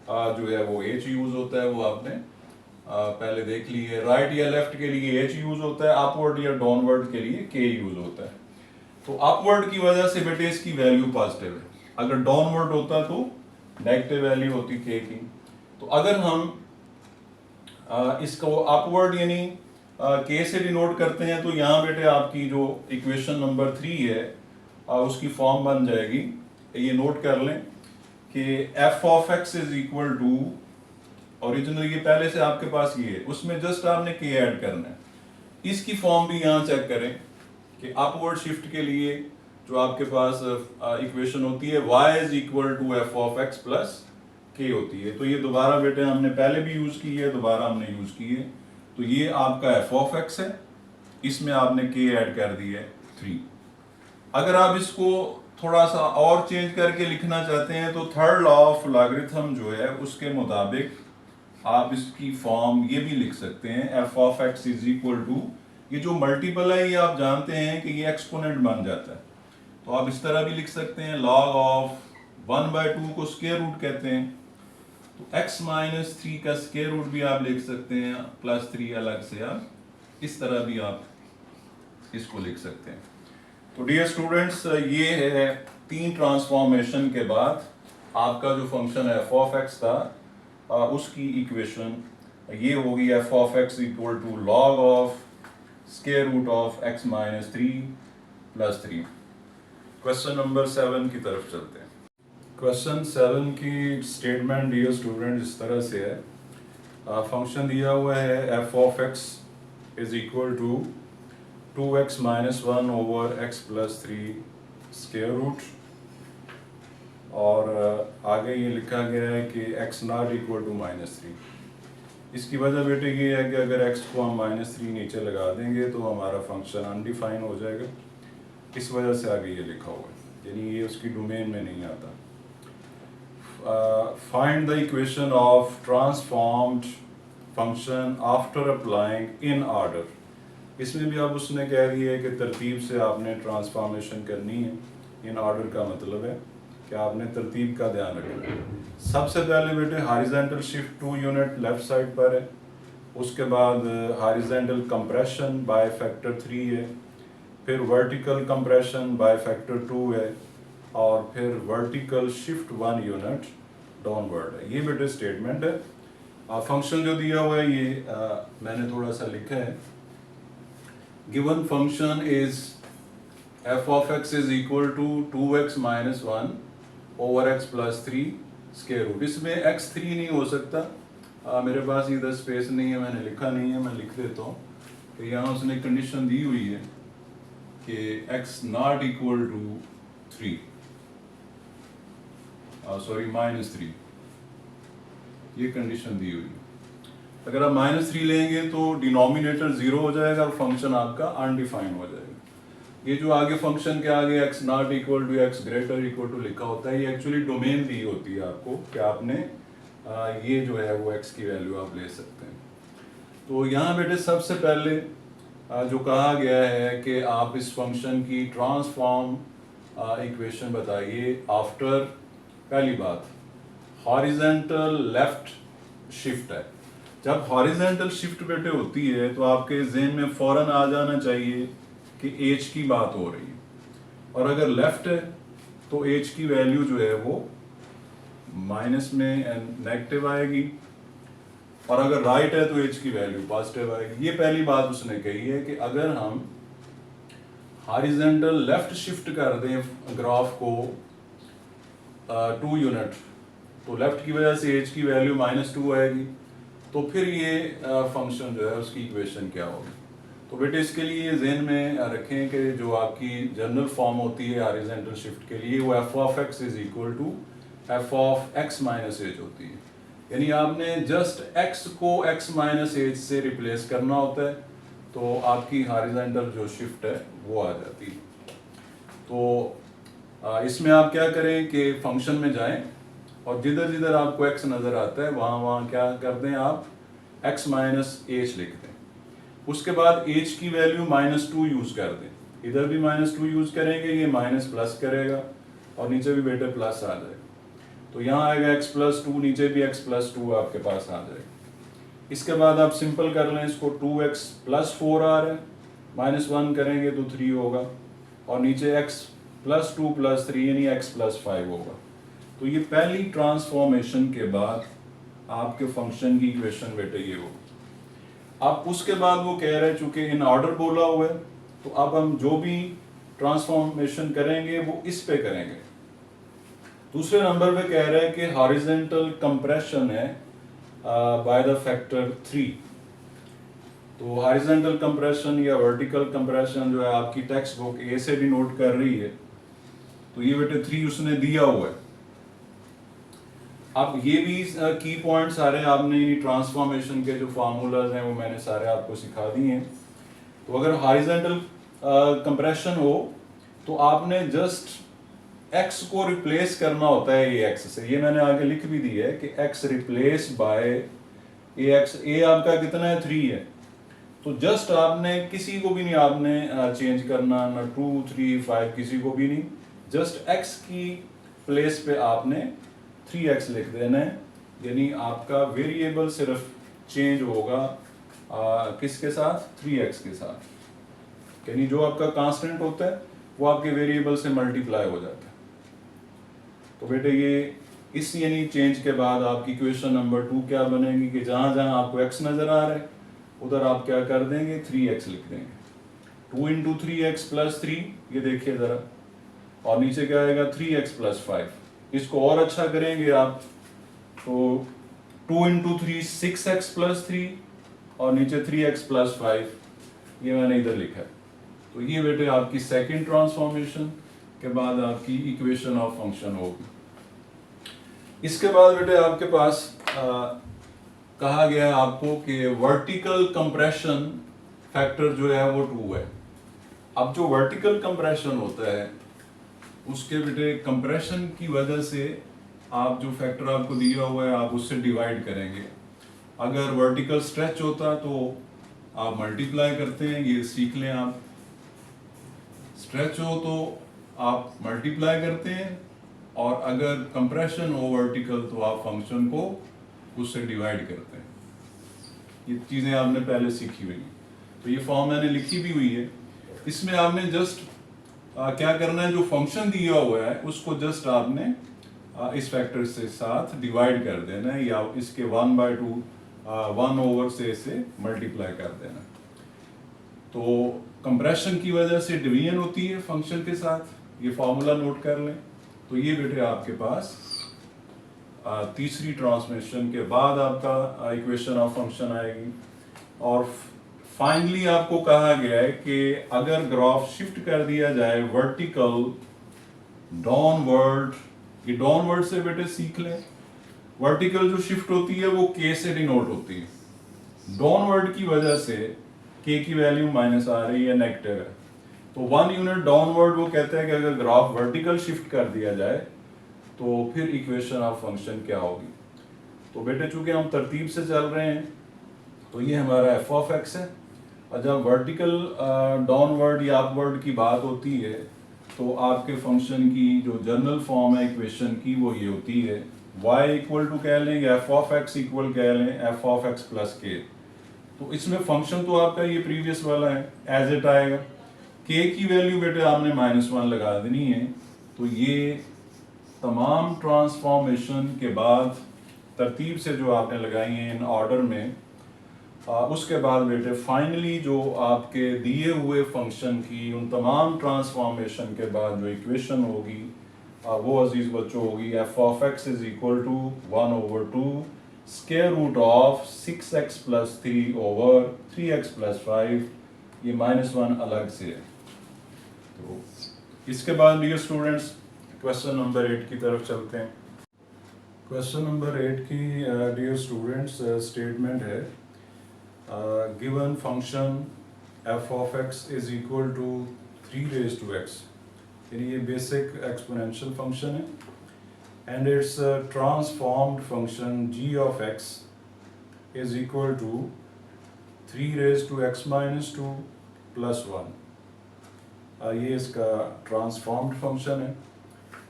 जो है वो एच यूज होता है। वो आपने पहले देख ली है। राइट या लेफ्ट के लिए एच यूज होता है, अपवर्ड या डाउनवर्ड के लिए के यूज होता है। तो अपवर्ड की वजह से बेटे इसकी वैल्यू पॉजिटिव है, अगर डाउनवर्ड होता तो नेगेटिव वैल्यू होती के की। तो अगर हम इसको अपवर्ड यानी के से डिनोट करते हैं, तो यहाँ बेटे आपकी जो इक्वेशन नंबर 3 है उसकी फॉर्म बन जाएगी, ये नोट कर लें कि f of x is equal to, original ये पहले से आपके पास ये है, उसमें जस्ट आपने के ऐड करना है। इसकी फॉर्म भी यहाँ चेक करें कि अपवर्ड शिफ्ट के लिए जो आपके पास इक्वेशन होती है y is equal to f of x plus k होती है। तो ये दोबारा बेटे हमने पहले भी यूज की है, दोबारा हमने यूज की है। तो ये आपका एफ ऑफ एक्स है, इसमें आपने के ऐड कर दी है 3। अगर आप इसको थोड़ा सा और चेंज करके लिखना चाहते हैं, तो थर्ड लॉ ऑफ लॉगरिथम जो है उसके मुताबिक आप इसकी फॉर्म ये भी लिख सकते हैं, f of x is equal to, ये जो मल्टीपल है ये आप जानते हैं कि ये एक्सपोनेंट बन जाता है, तो आप इस तरह भी लिख सकते हैं, लॉग ऑफ 1/2 को स्क्वायर रूट कहते हैं। तो x माइनस 3 का स्क्वायर रूट भी आप लिख सकते हैं, प्लस 3 अलग से आप इस तरह भी आप इसको लिख सकते हैं। तो डियर स्टूडेंट्स, ये है 3 ट्रांसफॉर्मेशन के बाद आपका जो फंक्शन एफ ऑफ एक्स था उसकी इक्वेशन ये होगी, f of x equal to log of square root of x minus 3 plus 3। Question number 7 की तरफ चलते हैं। क्वेश्चन 7 की स्टेटमेंट डियर स्टूडेंट इस तरह से है, फंक्शन दिया हुआ है f of x is equal to 2x minus 1 over x plus 3 square root, और आगे ये लिखा गया है कि x not equal to minus 3। इसकी वजह बेटे ये है कि अगर x को हम माइनस 3 नीचे लगा देंगे तो हमारा फंक्शन अनडिफाइन हो जाएगा, इस वजह से आगे ये लिखा हुआ है, यानी ये उसकी डोमेन में नहीं आता। Find the equation of transformed function after applying in order. इसमें भी अब उसने कह दिया है कि तरतीब से आपने ट्रांसफॉर्मेशन करनी है। इन ऑर्डर का मतलब है कि आपने तरतीब का ध्यान रखना है। सबसे पहले बेटे horizontal shift 2 unit left side पर है, उसके बाद हॉरिजॉन्टल कंप्रेशन बाय फैक्टर 3 है, फिर वर्टिकल कंप्रेशन बाय फैक्टर 2 है, और फिर वर्टिकल शिफ्ट 1 यूनिट डाउनवर्ड है। ये बेटे स्टेटमेंट है। फंक्शन जो दिया हुआ है ये मैंने थोड़ा सा लिखा है, given function is f of x is equal to 2x minus 1 over x plus 3 square root. इसमें x 3 नहीं हो सकता, मेरे पास इधर स्पेस नहीं है, मैंने लिखा नहीं है, मैं लिख देता हूँ कि यहाँ उसने कंडीशन दी हुई है कि x not equal to 3, sorry -3, ये कंडीशन दी हुई है। अगर आप -3 लेंगे तो डिनोमिनेटर 0 हो जाएगा और फंक्शन आपका अनडिफाइंड हो जाएगा। ये जो आगे फंक्शन के आगे x not equal to x greater equal to लिखा होता है, ये एक्चुअली डोमेन दी होती है आपको कि आपने ये जो है वो x की वैल्यू आप ले सकते हैं। तो यहाँ बेटे सबसे पहले जो कहा गया है कि आप इस फंक्शन की ट्रांसफॉर्म इक्वेशन बताइए आफ्टर, पहली बात हॉरिजेंटल लेफ्ट शिफ्ट है। जब हॉरिजेंटल शिफ्ट बेटे होती है तो आपके ज़हन में फौरन आ जाना चाहिए कि एज की बात हो रही है, और अगर लेफ्ट है तो एज की वैल्यू जो है वो माइनस में नेगेटिव आएगी, और अगर राइट है तो एज की वैल्यू पॉजिटिव आएगी। ये पहली बात उसने कही है कि अगर हम हॉरिजेंटल लेफ्ट शिफ्ट कर दें ग्राफ को 2 यूनिट, तो लेफ्ट की वजह से एज की वैल्यू -2 आएगी, तो फिर ये फंक्शन जो है उसकी इक्वेशन क्या होगी। तो बेटे इसके लिए ज़हन में रखें कि जो आपकी जनरल फॉर्म होती है हॉरिजॉन्टल शिफ्ट के लिए वो f of x is equal to f of x minus h होती है। यानी आपने जस्ट एक्स को एक्स माइनस एज से रिप्लेस करना होता है तो आपकी हॉरिजॉन्टल जो शिफ्ट है वो आ जाती है। तो इसमें आप क्या करें कि फंक्शन में जाएं और जिधर जिधर आपको एक्स नज़र आता है वहाँ वहाँ क्या कर दें, आप एक्स माइनस एच लिख दें। उसके बाद एच की वैल्यू -2 यूज़ कर दें। इधर भी -2 यूज़ करेंगे, ये माइनस प्लस करेगा और नीचे भी बेटे प्लस आ जाएगा। तो यहाँ आएगा x + 2, नीचे भी x + 2 आपके पास आ जाएगा। इसके बाद आप सिंपल कर लें इसको, 2x + 4 आ रहा है, -1 करेंगे तो 3 होगा, और नीचे x + 2 + 3 यानी x + 5 होगा। तो ये पहली ट्रांसफॉर्मेशन के बाद आपके फंक्शन की इक्वेशन बेटे ये होगी। अब उसके बाद वो कह रहे हैं चूंकि इन ऑर्डर बोला हुआ है तो अब हम जो भी ट्रांसफॉर्मेशन करेंगे वो इस पे करेंगे। दूसरे नंबर पे कह रहे हैं कि हॉरिजॉन्टल कंप्रेशन है बाय द फैक्टर 3। तो हॉरिजॉन्टल कंप्रेशन या वर्टिकल कंप्रेशन जो है आपकी टेक्स्ट बुक ए से भी नोट कर रही है, तो ये बेटे 3 उसने दिया हुआ है। अब ये भी की पॉइंट सारे आपने ट्रांसफॉर्मेशन के जो फार्मूलाज हैं वो मैंने सारे आपको सिखा दिए हैं। तो अगर हॉरिजॉन्टल कंप्रेशन हो तो आपने जस्ट x को रिप्लेस करना होता है ए एक्स से। ये मैंने आगे लिख भी दी है कि x replace by a x. A आपका कितना है, 3 है, तो जस्ट आपने किसी को भी नहीं आपने चेंज करना, ना 2 3 5 किसी को भी नहीं, जस्ट x की प्लेस पे आपने 3x लिख देना है। यानी आपका वेरिएबल सिर्फ चेंज होगा किसके साथ, 3x के साथ। यानी जो आपका कांस्टेंट होता है वो आपके वेरिएबल से मल्टीप्लाई हो जाता है। तो बेटे ये इस यानी चेंज के बाद आपकी इक्वेशन नंबर 2 क्या बनेगी कि जहां जहां आपको x नजर आ रहा है उधर आप क्या कर देंगे, 3x लिख देंगे। 2 × 3x + 3, ये देखिए जरा, और नीचे क्या आएगा 3x + 5। इसको और अच्छा करेंगे आप तो 2 × 3 6x + 3 और नीचे 3x + 5, ये मैंने इधर लिखा है। तो ये बेटे आपकी सेकंड ट्रांसफॉर्मेशन के बाद आपकी इक्वेशन ऑफ फंक्शन होगी। इसके बाद बेटे आपके पास कहा गया है आपको कि वर्टिकल कंप्रेशन फैक्टर जो है वो 2 है। अब जो वर्टिकल कंप्रेशन होता है उसके बेटे कंप्रेशन की वजह से आप जो फैक्टर आपको दिया हुआ है आप उससे डिवाइड करेंगे। अगर वर्टिकल स्ट्रेच होता तो आप मल्टीप्लाई करते हैं, ये सीख लें आप। स्ट्रेच हो तो आप मल्टीप्लाई करते हैं, और अगर कंप्रेशन हो वर्टिकल तो आप फंक्शन को उससे डिवाइड करते हैं। ये चीज़ें आपने पहले सीखी हुई हैं। तो ये फॉर्म मैंने लिखी भी हुई है। इसमें आपने जस्ट क्या करना है, जो फंक्शन दिया हुआ है उसको जस्ट आपने इस फैक्टर से साथ डिवाइड कर देना है, या इसके 1/2 1 ओवर से इसे मल्टीप्लाई कर देना। तो कंप्रेशन की वजह से डिवीजन होती है फंक्शन के साथ, ये फॉर्मूला नोट कर लें। तो ये बेटे आपके पास तीसरी ट्रांसमिशन के बाद आपका इक्वेशन ऑफ फंक्शन आएगी। और फाइनली आपको कहा गया है कि अगर ग्राफ शिफ्ट कर दिया जाए वर्टिकल डाउनवर्ड, ये डाउनवर्ड से बेटे सीख लें, वर्टिकल जो शिफ्ट होती है वो के से डिनोट होती है, डाउनवर्ड की वजह से के की वैल्यू माइनस आ रही है, नेगेटिव है। तो 1 यूनिट डाउनवर्ड वो कहते हैं कि अगर ग्राफ वर्टिकल शिफ्ट कर दिया जाए तो फिर इक्वेशन ऑफ फंक्शन क्या होगी। तो बेटे चूंकि हम तरतीब से चल रहे हैं तो ये हमारा एफ ऑफ एक्स है, और जब वर्टिकल डाउनवर्ड या अपवर्ड की बात होती है तो आपके फंक्शन की जो जनरल फॉर्म है इक्वेशन की वो ये होती है y इक्वल टू कह लें या एफ ऑफ एक्स इक्वल कह लें एफ ऑफ एक्स प्लस के। तो इसमें फंक्शन तो आपका ये प्रीवियस वाला है, एज इट आएगा। के की वैल्यू बेटे आपने -1 लगा देनी है। तो ये तमाम ट्रांसफॉर्मेशन के बाद तरतीब से जो आपने लगाई हैं इन ऑर्डर में, उसके बाद बेटे फाइनली जो आपके दिए हुए फंक्शन की उन तमाम ट्रांसफॉर्मेशन के बाद जो इक्वेशन होगी वो अजीज बच्चों होगी f of x is equal to 1/2 square root of 6x + 3 ओवर 3x + 5, ये -1 अलग से है। तो इसके बाद डियर स्टूडेंट्स क्वेश्चन नंबर 8 की तरफ चलते हैं। क्वेश्चन नंबर 8 की डियर स्टूडेंट्स स्टेटमेंट है given function f of x is equal to 3x, यानी ये बेसिक एक्सपोनेंशियल फंक्शन है, and its transformed function g of x is equal to 3x - 2 + 1। ये इसका ट्रांसफॉर्म्ड फंक्शन है।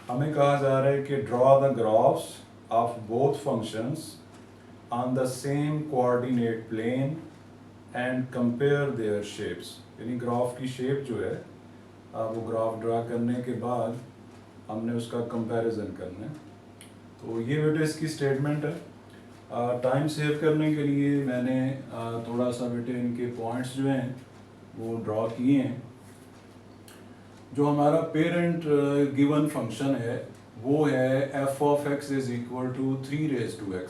हमें कहा जा रहा है कि draw the graphs of both functions on the same coordinate plane and compare their shapes, यानी ग्राफ की शेप जो है वो ग्राफ ड्रा करने के बाद हमने उसका कंपैरिजन करना है। तो ये बेटे इसकी स्टेटमेंट है। टाइम सेव करने के लिए मैंने थोड़ा सा बेटे इनके पॉइंट्स जो हैं वो ड्रॉ किए हैं। जो हमारा पेरेंट गिवन फंक्शन है वो है f of x is equal to 3x।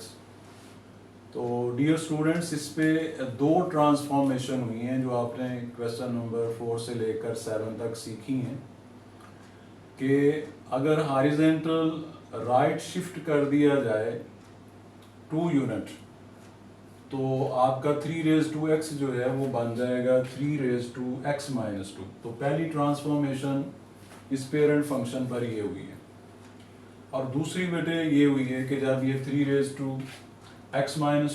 तो डियर स्टूडेंट्स इस पे दो ट्रांसफॉर्मेशन हुई हैं जो आपने क्वेश्चन नंबर 4 से लेकर 7 तक सीखी हैं कि अगर हॉरिजॉन्टल राइट शिफ्ट कर दिया जाए 2 यूनिट तो आपका 3x जो है वो बन जाएगा 3x - 2। तो पहली ट्रांसफॉर्मेशन इस पेरेंट फंक्शन पर ये हुई है, और दूसरी बेटे ये हुई है कि जब ये 3x -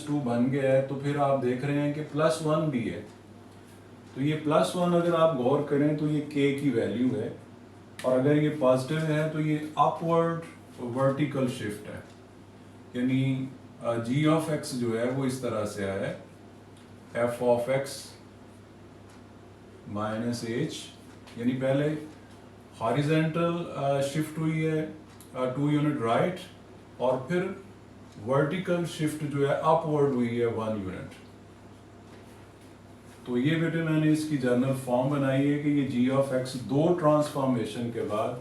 2 बन गया है तो फिर आप देख रहे हैं कि +1 भी है। तो ये +1 अगर आप गौर करें तो ये k की वैल्यू है, और अगर ये पॉजिटिव है तो ये अपवर्ड वर्टिकल शिफ्ट है, यानी g ऑफ x जो है वो इस तरह से आया है f ऑफ x - h, यानी पहले हॉरिजॉन्टल शिफ्ट हुई है 2 यूनिट राइट, और फिर वर्टिकल शिफ्ट जो है अपवर्ड हुई है 1 यूनिट। तो ये बेटे मैंने इसकी जनरल फॉर्म बनाई है कि ये g ऑफ x दो ट्रांसफॉर्मेशन के बाद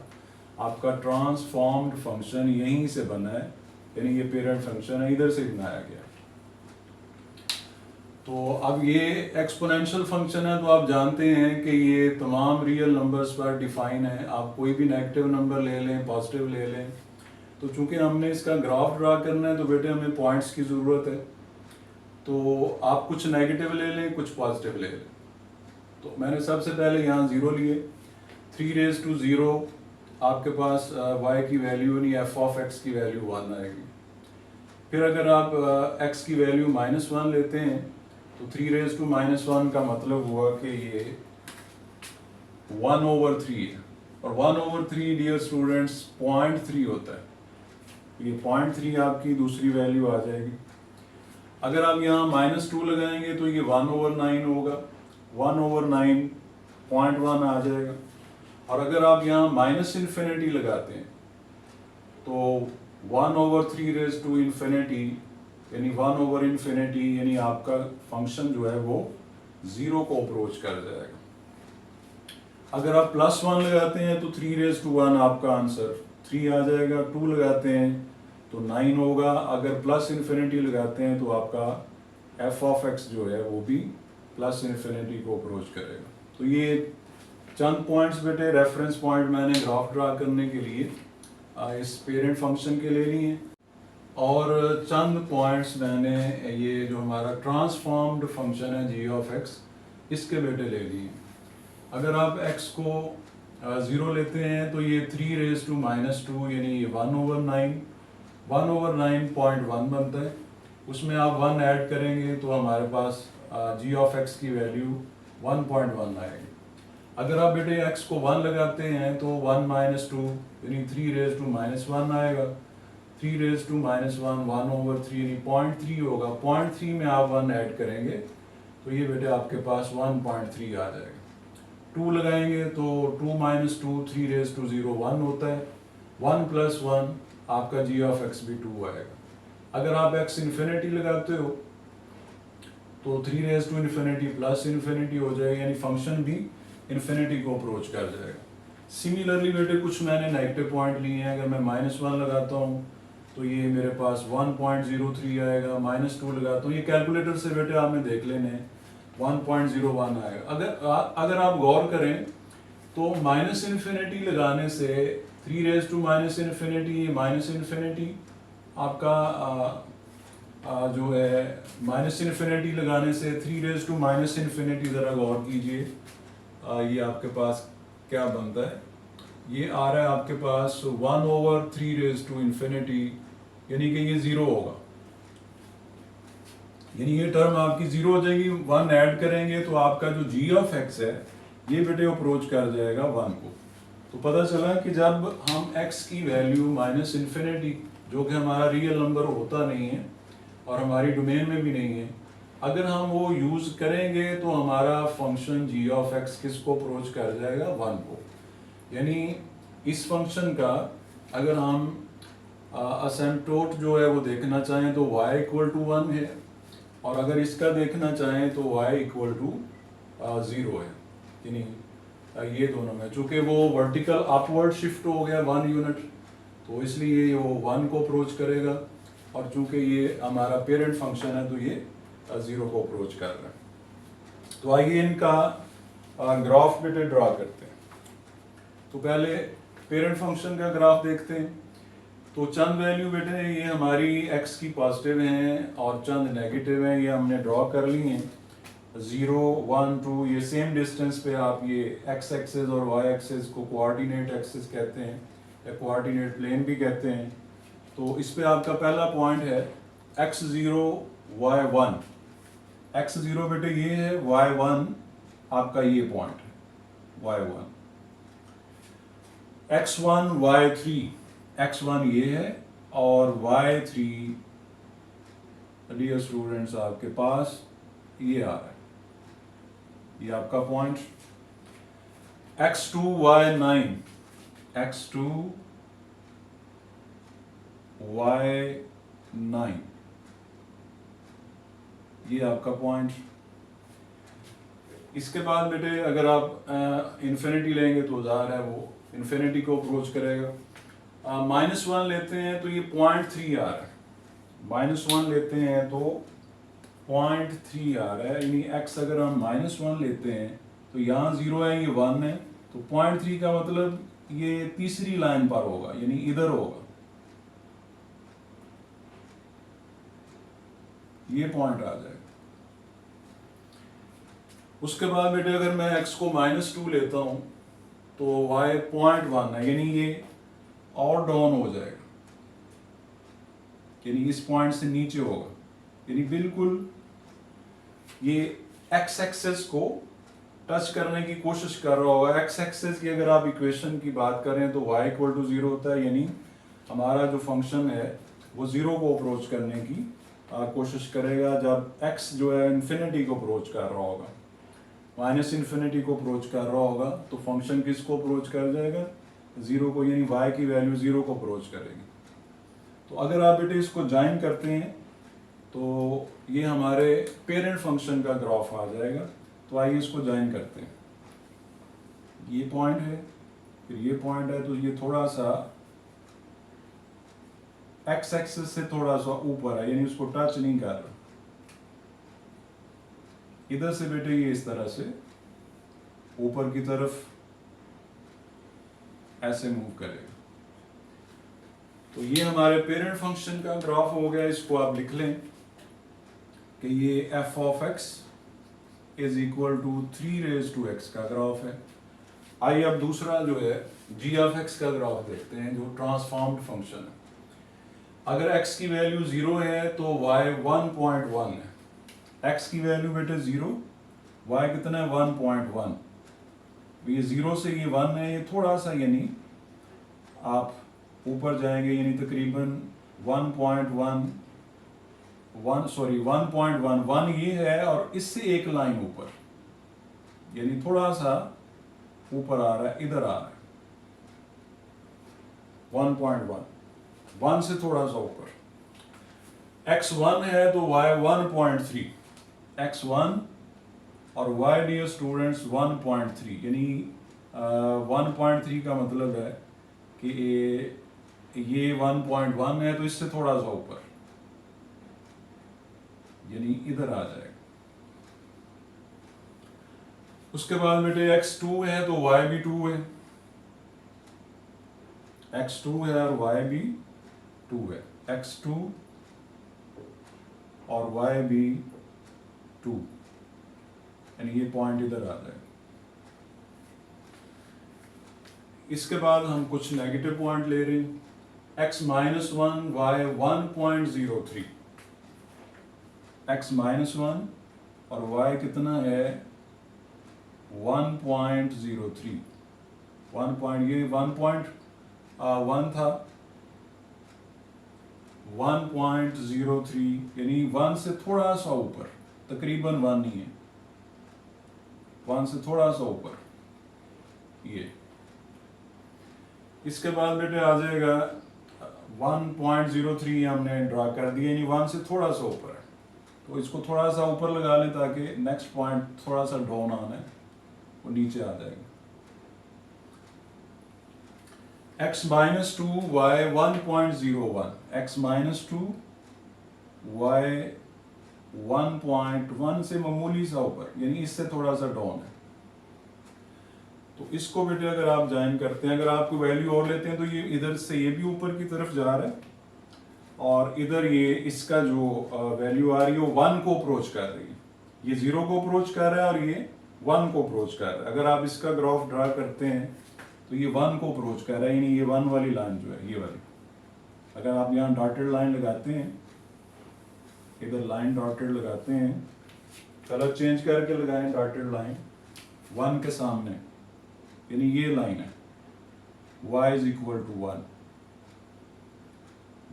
आपका ट्रांसफॉर्म्ड फंक्शन यहीं से बना है, यानी ये पेरेंट फंक्शन है इधर से बनाया गया। तो अब ये एक्सपोनेंशियल फंक्शन है, तो आप जानते हैं कि ये तमाम रियल नंबर्स पर डिफाइन है। आप कोई भी नेगेटिव नंबर ले लें, पॉजिटिव ले लें। तो चूंकि हमने इसका ग्राफ ड्रा करना है तो बेटे हमें पॉइंट्स की ज़रूरत है। तो आप कुछ नेगेटिव ले लें, कुछ पॉजिटिव ले लें। तो मैंने सबसे पहले यहाँ 0 लिए, 3 आपके पास y की वैल्यू यानी f ऑफ x की वैल्यू 1 आएगी। फिर अगर आप x की वैल्यू -1 लेते हैं तो 3 - 1 का मतलब हुआ कि ये 1/3 है, और 1/3 डियर स्टूडेंट्स 0.3 होता है। ये 0.3 आपकी दूसरी वैल्यू आ जाएगी। अगर आप यहाँ -2 लगाएंगे तो ये 1/9 होगा, 1/9 0.1 आ जाएगा। और अगर आप यहाँ -∞ लगाते हैं तो 1/3 यानी 1/∞, यानी आपका फंक्शन जो है वो 0 को अप्रोच कर जाएगा। अगर आप +1 लगाते हैं तो 3 raised to 1 आपका आंसर 3 आ जाएगा, 2 लगाते हैं तो 9 होगा, अगर प्लस इन्फिनिटी लगाते हैं तो आपका एफ ऑफ एक्स जो है वो भी प्लस इन्फिनिटी को अप्रोच करेगा। तो ये चंद पॉइंट्स बेटे रेफरेंस पॉइंट मैंने ग्राफ ड्रा करने के लिए इस पेरेंट फंक्शन के ले लिए हैं, और चंद पॉइंट्स मैंने ये जो हमारा ट्रांसफॉर्म्ड फंक्शन है जी ऑफ एक्स इसके बेटे ले लिए। अगर आप x को 0 लेते हैं तो ये 3 raised to -2 यानी ये 1/9 1/9.1 बनता है। उसमें आप 1 ऐड करेंगे तो हमारे पास g ऑफ x की वैल्यू 1.1 आएगी। अगर आप बेटे x को 1 लगाते हैं तो 1 - 2 यानी 3 raised to -1 आएगा। 3 raised to -1 1/3 यानी 0.3 होगा। 0.3 में आप 1 ऐड करेंगे तो ये बेटे आपके पास 1.3 आ जाएगा। 2 लगाएंगे तो 2 - 2 3 raised to 0 1 होता है। 1 + 1 आपका g ऑफ x भी 2 आएगा। अगर आप x इन्फिनिटी लगाते हो तो 3 raised to infinity plus infinity हो जाएगा, यानी फंक्शन भी इन्फिनिटी को अप्रोच कर जाएगा। सिमिलरली बेटे कुछ मैंने नेगेटिव पॉइंट लिए हैं। अगर मैं -1 लगाता हूँ तो ये मेरे पास 1.03 आएगा। -2 लगाता हूँ, ये कैलकुलेटर से बेटे आपने देख लेने हैं, 1.01 आएगा। अगर आप गौर करें तो माइनस इन्फिनिटी लगाने से 3 raised to -इन्फिनिटी आपका जो है माइनस इन्फिनिटी लगाने से 3 raised to -इन्फिनिटी ज़रा गौर कीजिए, ये आपके पास क्या बनता है। ये आ रहा है आपके पास 1/3 raised to इन्फिनिटी, यानी कि ये 0 होगा, यानी ये टर्म आपकी 0 हो जाएगी। 1 ऐड करेंगे तो आपका जो g ऑफ x है ये बेटे अप्रोच कर जाएगा 1 को। तो पता चला कि जब हम x की वैल्यू -इन्फिनिटी, जो कि हमारा रियल नंबर होता नहीं है और हमारी डोमेन में भी नहीं है, अगर हम वो यूज़ करेंगे तो हमारा फंक्शन g ऑफ x किसको अप्रोच कर जाएगा 1 को। यानी इस फंक्शन का अगर हम असिम्प्टोट जो है वो देखना चाहें तो y = 1 है, और अगर इसका देखना चाहें तो y = 0 है, यानी ये दोनों में चूँकि वो वर्टिकल अपवर्ड शिफ्ट हो गया 1 यूनिट, तो इसलिए वो 1 को अप्रोच करेगा, और चूँकि ये हमारा पेरेंट फंक्शन है तो ये 0 को अप्रोच कर रहा है। तो आइए इनका ग्राफ बेटे ड्रा करते हैं। तो पहले पेरेंट फंक्शन का ग्राफ देखते हैं। तो चंद वैल्यू बेटे ये हमारी x की पॉजिटिव हैं और चंद नेगेटिव हैं, ये हमने ड्रॉ कर ली हैं। 0 1 2 ये सेम डिस्टेंस पे आप ये x एक्सिस और y एक्सिस को कोऑर्डिनेट एक्सिस कहते हैं या कोऑर्डिनेट प्लेन भी कहते हैं। तो इस पे आपका पहला पॉइंट है x0 y1। x0 बेटे ये है, y1 आपका ये पॉइंट है y1। x1 y3, x1 ये है और y3 डियर स्टूडेंट्स आपके पास ये आ रहा है, ये आपका point. x2 y9, x2 y9 ये आपका पॉइंट। इसके बाद बेटे अगर आप इन्फिनिटी लेंगे तो ज़ाहिर है वो इन्फिनिटी को अप्रोच करेगा। -1 लेते हैं तो ये 0.3 आ रहा है। -1 लेते हैं तो 0.3 आ रहा है, यानी x अगर हम -1 लेते हैं तो यहाँ 0 है, ये 1 है, तो 0.3 का मतलब ये तीसरी लाइन पर होगा, यानी इधर होगा, ये पॉइंट आ जाएगा। उसके बाद बेटे अगर मैं x को -2 लेता हूँ तो y 0.1 है, यानी ये और डाउन हो जाएगा, यानी इस पॉइंट से नीचे होगा, यानी बिल्कुल ये x एक्सेस को टच करने की कोशिश कर रहा होगा। x एक्सेस की अगर आप इक्वेशन की बात करें तो y = 0 होता है, यानी हमारा जो फंक्शन है वो 0 को अप्रोच करने की कोशिश करेगा जब x जो है इन्फिनिटी को अप्रोच कर रहा होगा। -इन्फिनिटी को अप्रोच कर रहा होगा तो फंक्शन किसको अप्रोच कर जाएगा 0 को, यानी y की वैल्यू 0 को अप्रोच करेगी। तो अगर आप बेटे इसको ज्वाइन करते हैं तो ये हमारे पेरेंट फंक्शन का ग्राफ आ जाएगा। तो आइए इसको ज्वाइन करते हैं। ये पॉइंट है, फिर ये पॉइंट है, तो ये थोड़ा सा एक्स एक्सिस से थोड़ा सा ऊपर है, यानी उसको टच नहीं कर रहा। इधर से बेटे ये इस तरह से ऊपर की तरफ ऐसे मूव करेगा। तो ये हमारे पेरेंट फंक्शन का ग्राफ हो गया। इसको आप लिख लें कि ये f of x is equal to 3 x का ग्राफ है। आइए अब दूसरा जो है जी ऑफ एक्स का ग्राफ देखते हैं, जो ट्रांसफॉर्म्ड फंक्शन है। अगर x की वैल्यू 0 है तो y 1.1 है। x की वैल्यू बेटे 0, y कितना है 1.1। ये 0 से ये 1 है, ये थोड़ा सा यानी आप ऊपर जाएंगे, यानी तकरीबन 1.1 ये है, और इससे एक लाइन ऊपर, यानी थोड़ा सा ऊपर आ रहा है, इधर आ रहा है 1.1 से थोड़ा सा ऊपर। x1 है तो y 1.3, x1 और y डियर स्टूडेंट्स 1.3, यानी 1.3 का मतलब है कि ये 1.1 है तो इससे थोड़ा सा ऊपर, यानी इधर आ जाएगा। उसके बाद बेटे x2 है तो y भी 2 है, x2 है और y भी 2 है, x2 और y भी 2, यानी ये पॉइंट इधर आ जाएगा। इसके बाद हम कुछ नेगेटिव पॉइंट ले रहे हैं, x minus 1 y 1.03, x minus 1 और y कितना है 1.03, 1.1 था 1.03, यानी 1 से थोड़ा सा ऊपर, तकरीबन 1 नहीं है, 1 से थोड़ा सा ऊपर ये। इसके बाद बेटे आ जाएगा 1.03 हमने ड्रा कर दिया, यानी 1 से थोड़ा सा ऊपर है, तो इसको थोड़ा सा ऊपर लगा लें ताकि नेक्स्ट पॉइंट थोड़ा सा डाउन आना है, वो नीचे आ जाएगा। x minus 2 y 1.01, x minus 2 y 1.1 से मामूली सा ऊपर, यानी इससे थोड़ा सा डाउन है। तो इसको बेटे अगर आप ज्वाइन करते हैं, अगर आपको वैल्यू और लेते हैं तो ये इधर से ये भी ऊपर की तरफ जा रहा है, और इधर ये इसका जो वैल्यू आ रही है वो 1 को अप्रोच कर रही है, ये 0 को अप्रोच कर रहा है और ये 1 को अप्रोच कर रहा है। अगर आप इसका ग्राफ ड्रा करते हैं तो ये 1 को अप्रोच कर रहा है, यानी ये 1 वाली लाइन जो है ये वाली, अगर आप यहाँ डॉटेड लाइन लगाते हैं, इधर लाइन डॉटेड लगाते हैं, कलर चेंज करके लगाएं डॉटेड लाइन 1 के सामने, यानी ये लाइन है y is equal to 1,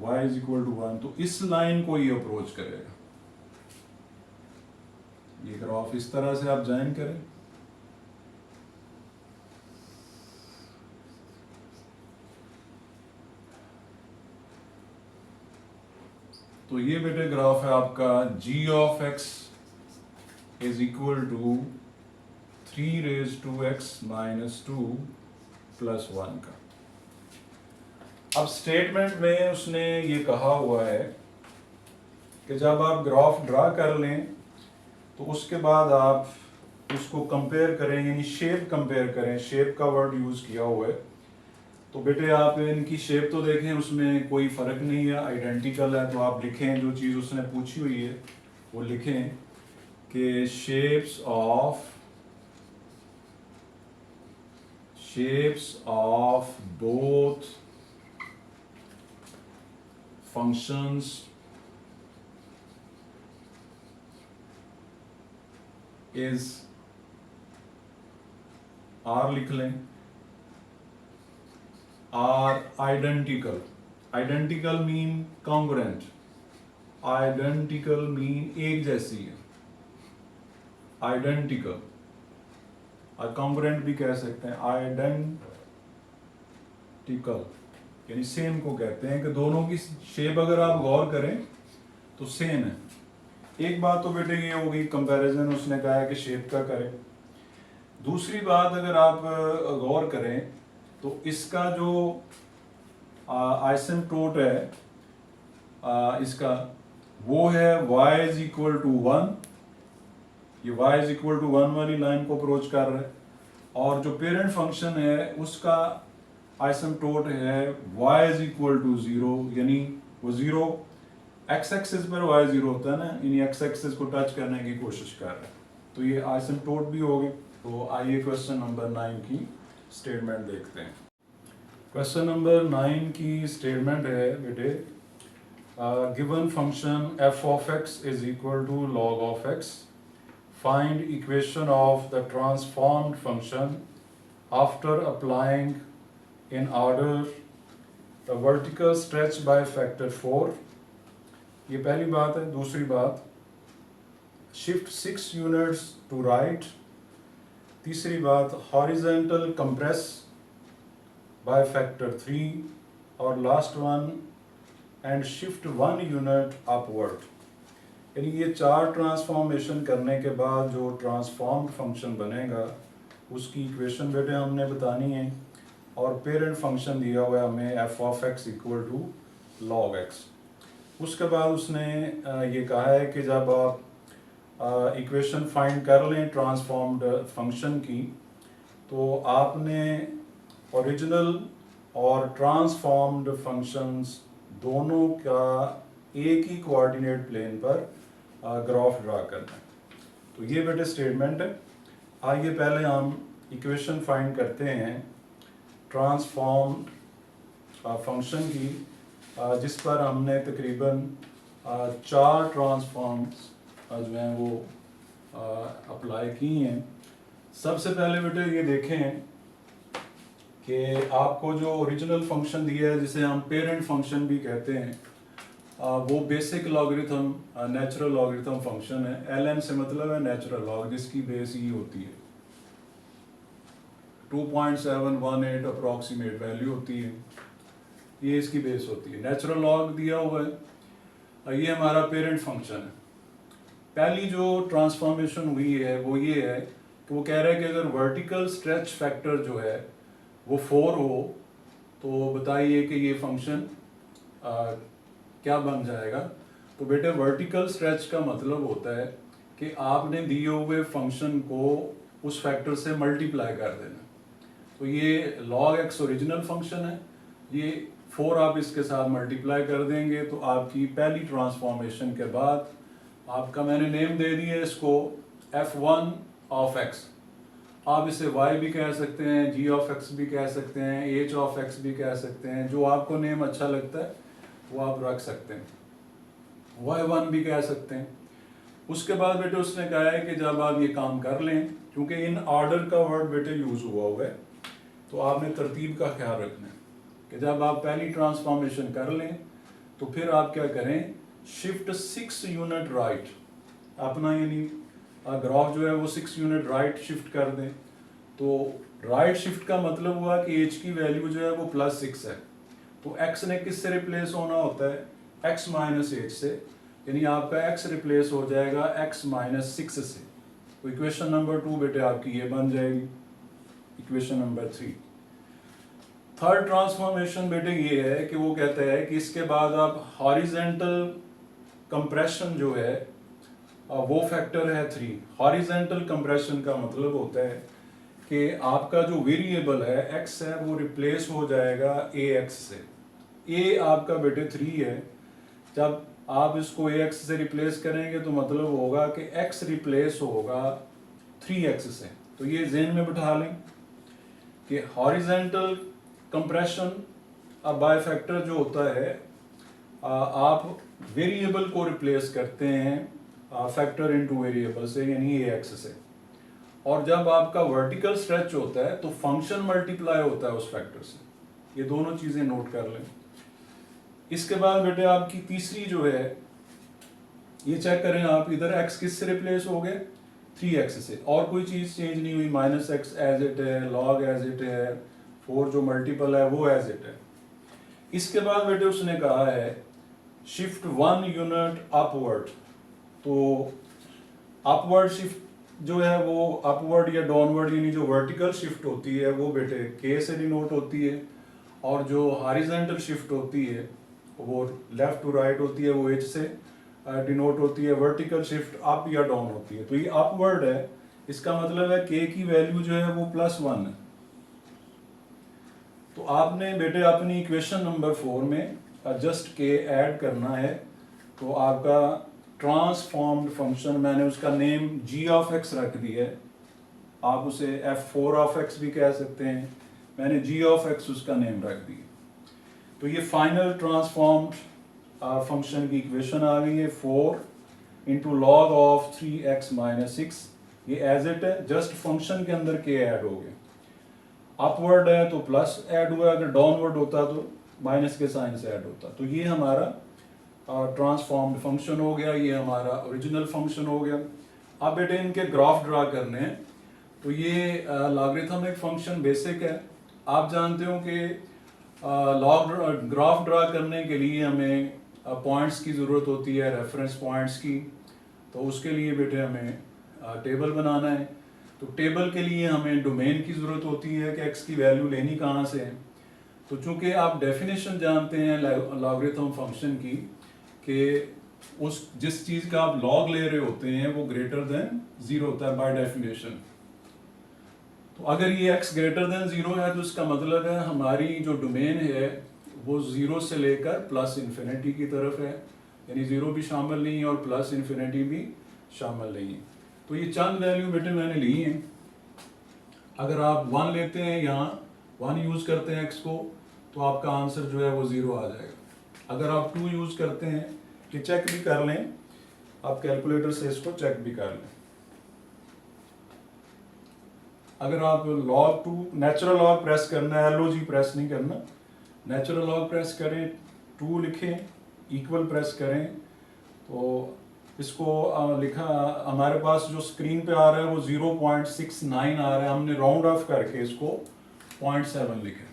y is equal to 1, तो इस लाइन को ये अप्रोच करेगा। ये ग्राफ इस तरह से आप ज्वाइन करें। तो ये बेटे ग्राफ है आपका g of x is equal to 3 minus 2 plus 1 का। अब स्टेटमेंट में उसने ये कहा हुआ है कि जब आप ग्राफ ड्रा कर लें तो उसके बाद आप उसको कंपेयर करें, यानी शेप कंपेयर करें, शेप का वर्ड यूज किया हुआ है। तो बेटे आप इनकी शेप तो देखें, उसमें कोई फर्क नहीं है, आइडेंटिकल है, तो आप लिखें जो चीज़ उसने पूछी हुई है वो लिखें कि shapes of both functions is R लिख लें, are identical, identical mean congruent, identical mean एक जैसी है, identical, और congruent भी कह सकते हैं, identical यानी सेम को कहते हैं कि दोनों की शेप अगर आप गौर करें तो सेम है। एक बात तो बेटे ये हो गई कंपैरिजन, उसने कहा है कि शेप का करें। दूसरी बात अगर आप गौर करें तो इसका जो आइसेंटोट है इसका वो है y इज इक्वल टू 1, ये y इज इक्वल टू 1 वाली लाइन को अप्रोच कर रहा है, और जो पेरेंट फंक्शन है उसका आइसेंटोट है y इज इक्वल टू 0, यानी वो 0 x एक्सिस पर y 0 होता है ना, यानी x एक्सिस को टच करने की कोशिश कर रहा है, तो ये आइसेंटोट भी हो गए। तो आइए क्वेश्चन नंबर 9 की स्टेटमेंट देखते हैं। क्वेश्चन नंबर 9 की स्टेटमेंट है बेटे, given function f of x is equal to log of x, find equation of the transformed function after applying in order the vertical stretch by factor 4। ये पहली बात है। दूसरी बात, शिफ्ट 6 यूनिट्स टू राइट। तीसरी बात, हॉरिजेंटल कंप्रेस बाय फैक्टर 3। और last one, and shift 1 unit upward. यानी ये 4 ट्रांसफॉर्मेशन करने के बाद जो ट्रांसफॉर्म्ड फंक्शन बनेगा उसकी इक्वेशन बेटे हमने बतानी है, और पेरेंट फंक्शन दिया हुआ है हमें f of x equal to log x। उसके बाद उसने ये कहा है कि जब आप इक्वेशन फाइंड कर लें ट्रांसफॉर्म्ड फंक्शन की, तो आपने ओरिजिनल और ट्रांसफॉर्म्ड फंक्शंस दोनों का एक ही कोऑर्डिनेट प्लेन पर ग्राफ ड्रा करना है। तो ये बेटे स्टेटमेंट है। आइए पहले हम इक्वेशन फाइंड करते हैं ट्रांसफॉर्म्ड फंक्शन की, जिस पर हमने तकरीबन 4 ट्रांसफॉर्म्स जो हैं वो अप्लाई की हैं। सबसे पहले बेटे ये देखें कि आपको जो ओरिजिनल फंक्शन दिया है, जिसे हम पेरेंट फंक्शन भी कहते हैं, वो basic logarithm natural logarithm function है। ln से मतलब है नेचुरल लॉग, जिसकी बेस ही होती है 2.718 अप्रॉक्सीमेट वैल्यू होती है, ये इसकी बेस होती है। नेचुरल लॉग दिया हुआ है, ये हमारा पेरेंट फंक्शन है। पहली जो ट्रांसफॉर्मेशन हुई है वो ये है कि वो कह रहा है कि अगर वर्टिकल स्ट्रेच फैक्टर जो है वो 4 हो, तो बताइए कि ये फंक्शन क्या बन जाएगा। तो बेटे वर्टिकल स्ट्रेच का मतलब होता है कि आपने दिए हुए फंक्शन को उस फैक्टर से मल्टीप्लाई कर देना। तो ये log x ओरिजिनल फंक्शन है, ये 4 आप इसके साथ मल्टीप्लाई कर देंगे तो आपकी पहली ट्रांसफॉर्मेशन के बाद आपका, मैंने नेम दे दिया इसको f1 of x। आप इसे y भी कह सकते हैं, g of x भी कह सकते हैं, h of x भी कह सकते हैं, जो आपको नेम अच्छा लगता है वो आप रख सकते हैं, y1 भी कह सकते हैं। उसके बाद बेटे उसने कहा है कि जब आप ये काम कर लें, क्योंकि इन ऑर्डर का वर्ड बेटे यूज हुआ है, तो आपने तरतीब का ख्याल रखना है कि जब आप पहली ट्रांसफॉर्मेशन कर लें तो फिर आप क्या करें, शिफ्ट 6 यूनिट राइट अपना, यानी ग्राफ जो है वो 6 यूनिट राइट शिफ्ट कर दें। तो राइट शिफ्ट का मतलब हुआ कि h की वैल्यू जो है वो +6 है, तो x ने किससे रिप्लेस होना होता है, x माइनस h से, यानी आपका x रिप्लेस हो जाएगा x माइनस 6 से। तो इक्वेशन नंबर 2 बेटे आपकी ये बन जाएगी। Equation number 3। थर्ड ट्रांसफॉर्मेशन बेटे ये है कि वो कहता है कि इसके बाद आप हॉरिजेंटल कंप्रेशन जो है वो फैक्टर है 3। हॉरिजेंटल कंप्रेशन का मतलब होता है कि आपका जो वेरिएबल है x है वो रिप्लेस हो जाएगा ax से। a आपका बेटे 3 है, जब आप इसको ax से रिप्लेस करेंगे तो मतलब होगा कि x रिप्लेस होगा 3x से। तो ये ज़हन में बिठा लें कि हॉरिजेंटल कंप्रेशन बाय फैक्टर जो होता है, आप वेरिएबल को रिप्लेस करते हैं फैक्टर इनटू वेरिएबल से, यानी ax से। और जब आपका वर्टिकल स्ट्रेच होता है तो फंक्शन मल्टीप्लाई होता है उस फैक्टर से। ये दोनों चीजें नोट कर लें। इसके बाद बेटे आपकी तीसरी जो है, ये चेक करें आप, इधर x किस से रिप्लेस हो गए, 3x से, और कोई चीज चेंज नहीं हुई, -x एज इट है, log एज इट है, 4 जो मल्टीपल है वो एज इट है। इसके बाद बेटे उसने कहा है शिफ्ट 1 यूनिट अपवर्ड। तो अपवर्ड शिफ्ट जो है वो अपवर्ड या डाउनवर्ड यानी जो वर्टिकल शिफ्ट होती है वो बेटे के से डिनोट होती है, और जो हॉरिजॉन्टल शिफ्ट होती है वो लेफ्ट टू राइट होती है, वो एच से डिनोट होती है। वर्टिकल शिफ्ट अप या डाउन होती है। तो ये अपवर्ड है, इसका मतलब है के की वैल्यू जो है वो +1 है। तो आपने बेटे अपनी इक्वेशन नंबर 4 में जस्ट के ऐड करना है। तो आपका ट्रांसफॉर्म्ड फंक्शन, मैंने उसका नेम g ऑफ x रख दिया है, आप उसे f4 ऑफ x भी कह सकते हैं, मैंने g ऑफ x उसका नेम रख दिया। तो ये फाइनल ट्रांसफॉर्म्ड फंक्शन की इक्वेशन आ गई है 4 into log of 3x minus 6। ये एज इट है, जस्ट फंक्शन के अंदर के ऐड हो गया। अपवर्ड है तो प्लस ऐड हुआ, अगर डाउनवर्ड होता तो माइनस के साइन से ऐड होता। तो ये हमारा ट्रांसफॉर्म्ड फंक्शन हो गया, ये हमारा ओरिजिनल फंक्शन हो गया। अब बेटे इनके ग्राफ ड्रा करने हैं। तो ये लॉगरिथमिक फंक्शन बेसिक है, आप जानते हो कि लॉग ग्राफ ड्रा करने के लिए हमें पॉइंट्स की ज़रूरत होती है, रेफरेंस पॉइंट्स की। तो उसके लिए बेटे हमें टेबल बनाना है। तो टेबल के लिए हमें डोमेन की ज़रूरत होती है कि x की वैल्यू लेनी कहाँ से है। तो चूंकि आप डेफिनेशन जानते हैं लॉगरिथम फंक्शन की कि उस जिस चीज़ का आप लॉग ले रहे होते हैं वो ग्रेटर देन 0 होता है बाय डेफिनेशन। तो अगर ये x ग्रेटर देन 0 है तो इसका मतलब है हमारी जो डोमेन है वो 0 से लेकर प्लस इन्फिनिटी की तरफ है, यानी 0 भी शामिल नहीं है और प्लस इन्फिनिटी भी शामिल नहीं है। तो ये चंद वैल्यू बेटे मैंने ली हैं। अगर आप 1 लेते हैं, यहाँ 1 यूज़ करते हैं x को, तो आपका आंसर जो है वो 0 आ जाएगा। अगर आप 2 यूज़ करते हैं, कि चेक भी कर लें, आप कैलकुलेटर से इसको चेक भी कर लें। अगर आप log 2 नेचुरल लॉग प्रेस करना है, LOG प्रेस नहीं करना, नेचुरल लॉग प्रेस करें, 2 लिखें, इक्वल प्रेस करें, तो इसको लिखा हमारे पास जो स्क्रीन पे आ रहा है वो 0.69 आ रहा है, हमने राउंड ऑफ करके इसको 0.7 लिखे।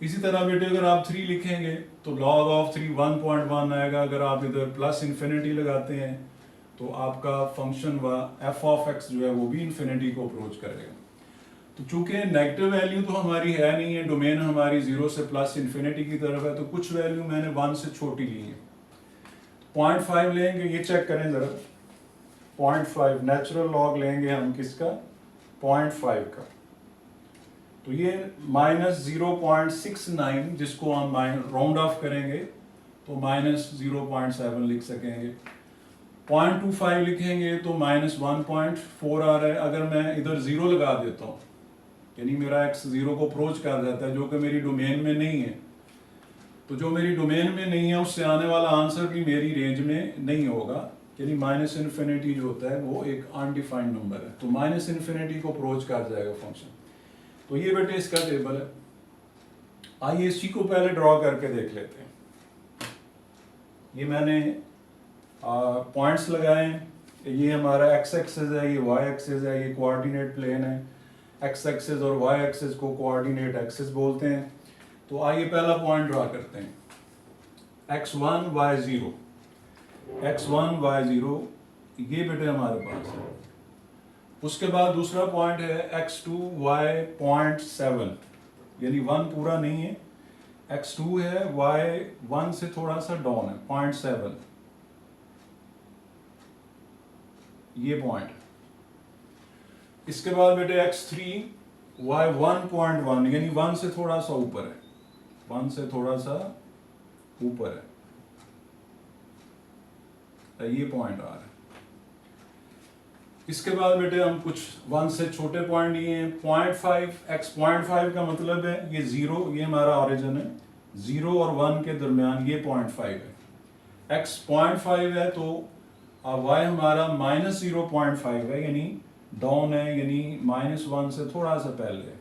इसी तरह बेटे अगर आप 3 लिखेंगे तो log ऑफ 3 1.1 आएगा। अगर आप इधर प्लस इन्फिनिटी लगाते हैं तो आपका फंक्शन व f ऑफ x जो है वो भी इन्फिनिटी को अप्रोच करेगा। तो चूंकि नेगेटिव वैल्यू तो हमारी है नहीं है, डोमेन हमारी 0 से प्लस इन्फिनिटी की तरफ है, तो कुछ वैल्यू मैंने 1 से छोटी ली है। 0.5 लेंगे, ये चेक करें ज़रा, 0.5 नेचुरल लॉग लेंगे हम किसका, 0.5 का। तो ये -0.69 जिसको हम राउंड ऑफ करेंगे तो -0.7 लिख सकेंगे। 0.25 लिखेंगे तो -1.4 आ रहा है। अगर मैं इधर 0 लगा देता हूँ, यानी मेरा x 0 को अप्रोच कर जाता है, जो कि मेरी डोमेन में नहीं है, तो जो मेरी डोमेन में नहीं है उससे आने वाला आंसर भी मेरी रेंज में नहीं होगा, यानी माइनस इन्फिनिटी जो होता है वो एक अनडिफाइंड नंबर है, तो माइनस इन्फिनिटी को अप्रोच कर जाएगा फंक्शन। तो ये बेटे इसका टेबल है। आइए इसी को पहले ड्रॉ करके देख लेते हैं। ये मैंने पॉइंट्स लगाए हैं, ये हमारा x एक्सिस है, ये y एक्सिस है, ये कोऑर्डिनेट प्लेन है। x एक्सिस और y एक्सिस को कोऑर्डिनेट एक्सिस बोलते हैं। तो आइए पहला पॉइंट ड्रॉ करते हैं, x1 y0, x1 y0 ये बेटे हमारे पास है। उसके बाद दूसरा पॉइंट है x2 y.7, यानी 1 पूरा नहीं है, x2 है, y 1 से थोड़ा सा डाउन है, 0.7 ये पॉइंट। इसके बाद बेटे x3 y 1.1 यानी 1 से थोड़ा सा ऊपर है, 1 से थोड़ा सा ऊपर है, ये पॉइंट आ रहा है। इसके बाद बेटे हम कुछ 1 से छोटे पॉइंट लिए हैं, 0.5 x 0.5 का मतलब है ये 0, ये हमारा ऑरिजिन है, 0 और 1 के दरमियान ये 0.5 है। x 0.5 है तो y हमारा -0.5 है, यानी डाउन है, यानी -1 से थोड़ा सा पहले है।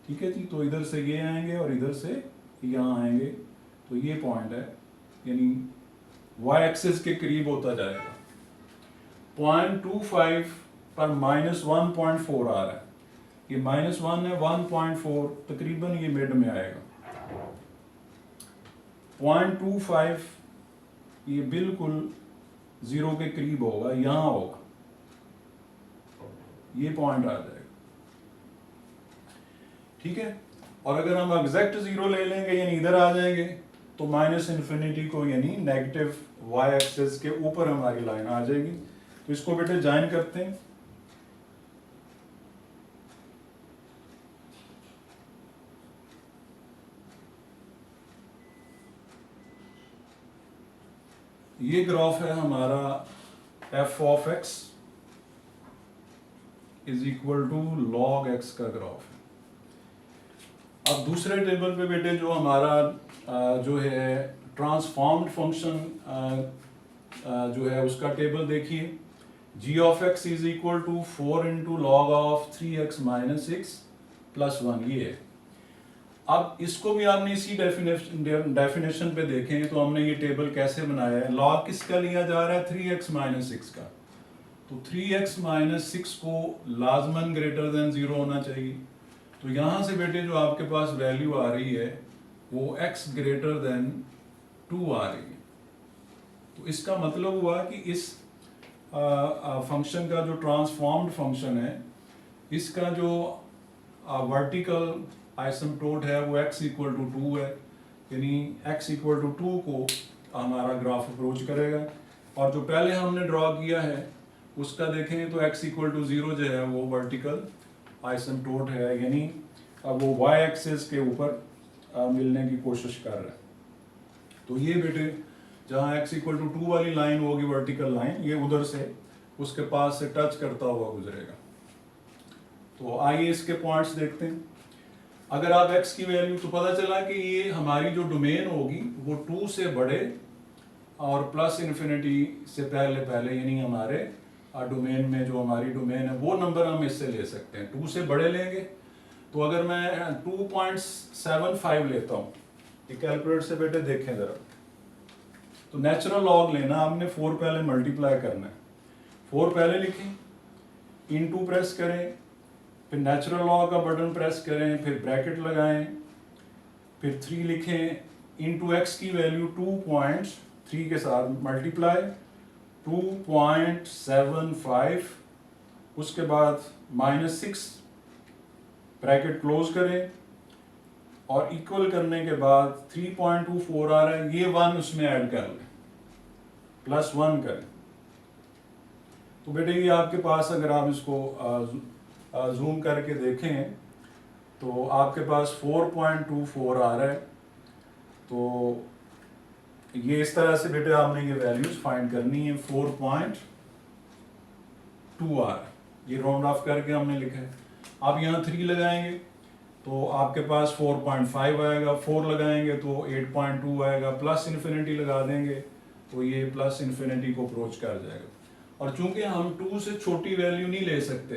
ठीक है जी, तो इधर से ये आएंगे और इधर से यहाँ आएंगे, तो ये पॉइंट है, यानी y एक्सिस के करीब होता जाएगा। 0.25 पर -1.4 आ रहा है, ये -1 है, 1.4 तकरीबन ये मिड में आएगा। 0.25 ये बिल्कुल 0 के करीब होगा, यहाँ होगा, ये पॉइंट आ जाएगा, ठीक है। और अगर हम एग्जैक्ट जीरो ले लेंगे यानी इधर आ जाएंगे तो माइनस इन्फिनिटी को यानी नेगेटिव वाई एक्सिस के ऊपर हमारी लाइन आ जाएगी। तो इसको बेटे ज्वाइन करते हैं। ये ग्राफ है हमारा f of x is equal to log x का ग्राफ है। अब दूसरे टेबल पे बेटे जो हमारा जो है ट्रांसफॉर्म्ड फंक्शन जो है उसका टेबल देखिए, g of x is equal to 4 into log of 3x minus six plus 1, ये है। अब इसको भी आपने इसी डेफिनेशन पे देखें तो हमने ये टेबल कैसे बनाया है। लॉग किसका लिया जा रहा है, 3x माइनस सिक्स का। तो 3x माइनस सिक्स को लाजमन ग्रेटर देन 0 होना चाहिए। तो यहाँ से बेटे जो आपके पास वैल्यू आ रही है वो x ग्रेटर देन 2 आ रही है। तो इसका मतलब हुआ कि इस फंक्शन का जो ट्रांसफॉर्म्ड फंक्शन है इसका जो वर्टिकल आइसमटोट है वो x इक्वल टू 2 है, यानी x इक्वल टू 2 को हमारा ग्राफ अप्रोच करेगा। और जो पहले हमने ड्रॉ किया है उसका देखें तो x इक्वल टू 0 जो है वो वर्टिकल आइसमटोट है, यानी वो y एक्सिस के ऊपर मिलने की कोशिश कर रहा है। तो ये बेटे जहाँ x इक्वल टू 2 वाली लाइन होगी वर्टिकल लाइन, ये उधर से उसके पास से टच करता हुआ गुजरेगा। तो आइए इसके पॉइंट्स देखते हैं। अगर आप x की वैल्यू, तो पता चला कि ये हमारी जो डोमेन होगी वो 2 से बड़े और प्लस इन्फिनिटी से पहले पहले, यानी हमारे डोमेन में जो हमारी डोमेन है वो नंबर हम इससे ले सकते हैं। 2 से बड़े लेंगे तो अगर मैं 2.75 लेता हूँ, ये कैलकुलेटर से बेटे देखें जरा, तो नेचुरल लॉग लेना, हमने 4 पहले मल्टीप्लाई करना है। 4 पहले लिखें, इनटू प्रेस करें, फिर नेचुरल लॉग का बटन प्रेस करें, फिर ब्रैकेट लगाएं, फिर 3 लिखें, इनटू एक्स की वैल्यू 2.3 के साथ मल्टीप्लाई 2.75, उसके बाद -6 ब्रैकेट क्लोज करें और इक्वल करने के बाद 3.24 आ रहा है, ये 1 उसमें ऐड कर लें, प्लस 1 करें। तो बेटे ये आपके पास अगर आप इसको जूम करके देखें तो आपके पास 4.24 आ रहा है। तो ये इस तरह से बेटे आपने ये वैल्यूज फाइंड करनी है। 4.2 आ रहा है, ये राउंड ऑफ करके हमने लिखा है। आप यहाँ 3 लगाएंगे तो आपके पास 4.5 आएगा, 4 लगाएंगे तो 8.2 आएगा, प्लस इन्फिनिटी लगा देंगे तो ये प्लस इन्फिनिटी को अप्रोच कर जाएगा। और चूंकि हम 2 से छोटी वैल्यू नहीं ले सकते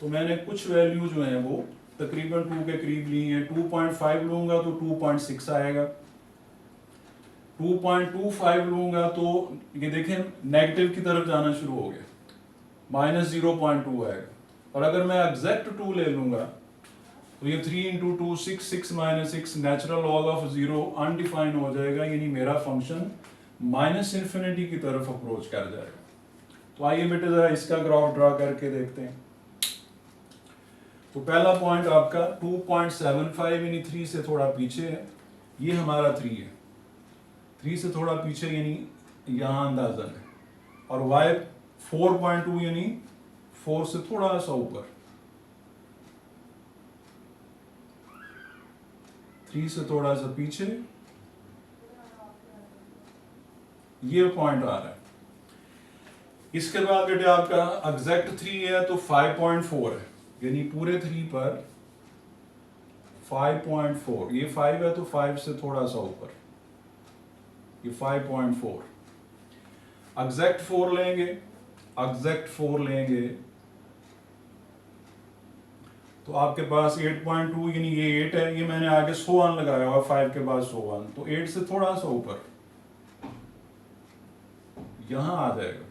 तो मैंने कुछ वैल्यू जो है वो तकरीबन 2 के करीब ली है। 2.5 लूंगा तो 2.6 आएगा, 2.25 लूंगा तो ये देखें नेगेटिव की तरफ जाना शुरू हो गया, -0.2 आएगा। और अगर मैं एग्जैक्ट 2 ले लूंगा तो ये 3 into 2 6, 6 minus 6 natural log of 0 undefined हो जाएगा, यानी मेरा फंक्शन माइनस इन्फिनिटी की तरफ अप्रोच कर जाएगा। तो आइए बेटे जरा इसका ग्राफ ड्रा करके देखते हैं। तो पहला पॉइंट आपका 2.75 यानी 3 से थोड़ा पीछे है, ये हमारा 3 है, 3 से थोड़ा पीछे यानी यहाँ अंदाजन है। और y 4.2 यानी 4 से थोड़ा सा ऊपर, 3 से थोड़ा सा पीछे ये पॉइंट आ रहा है। इसके बाद बेटे आपका एग्जैक्ट 3 है तो 5.4 है, यानी पूरे 3 पर 5.4, ये 5 है तो 5 से थोड़ा सा ऊपर, ये 5.4। एग्जैक्ट 4 लेंगे, एग्जैक्ट 4 लेंगे तो आपके पास 8.2 यानी ये 8 है, ये मैंने आगे 100 लगाया हुआ 5 के बाद 100, तो 8 से थोड़ा सा ऊपर यहां आ जाएगा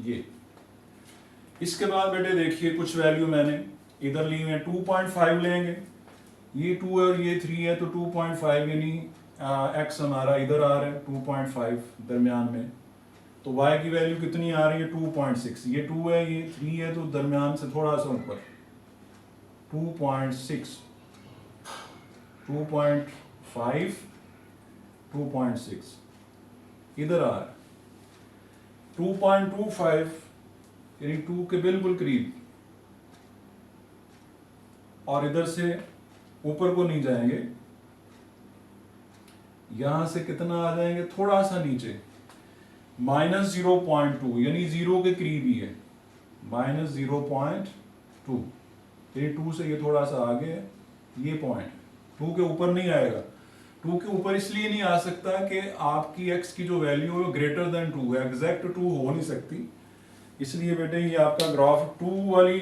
ये। इसके बाद बेटे देखिए कुछ वैल्यू मैंने इधर ली है, 2.5 लेंगे, ये 2 है और ये 3 है तो 2.5 यानी x हमारा इधर आ रहा है 2.5 दरमियान में। तो y की वैल्यू कितनी आ रही है 2.6, ये 2 है ये 3 है, तो दरमियान से थोड़ा सा ऊपर 2.6, 2.5, 2.6 इधर आ रहा है 2.25 यानी 2 के बिल्कुल करीब, और इधर से ऊपर को नहीं जाएंगे, यहां से कितना आ जाएंगे थोड़ा सा नीचे -0.2 यानी 0 के करीब ही है, -0.2 यानी 2 से ये थोड़ा सा आगे है, ये पॉइंट 2 के ऊपर नहीं आएगा। 2 के ऊपर इसलिए नहीं आ सकता कि आपकी x की जो वैल्यू है वो ग्रेटर देन 2 है, एग्जैक्ट 2 हो नहीं सकती, इसलिए बेटे ये आपका ग्राफ 2 वाली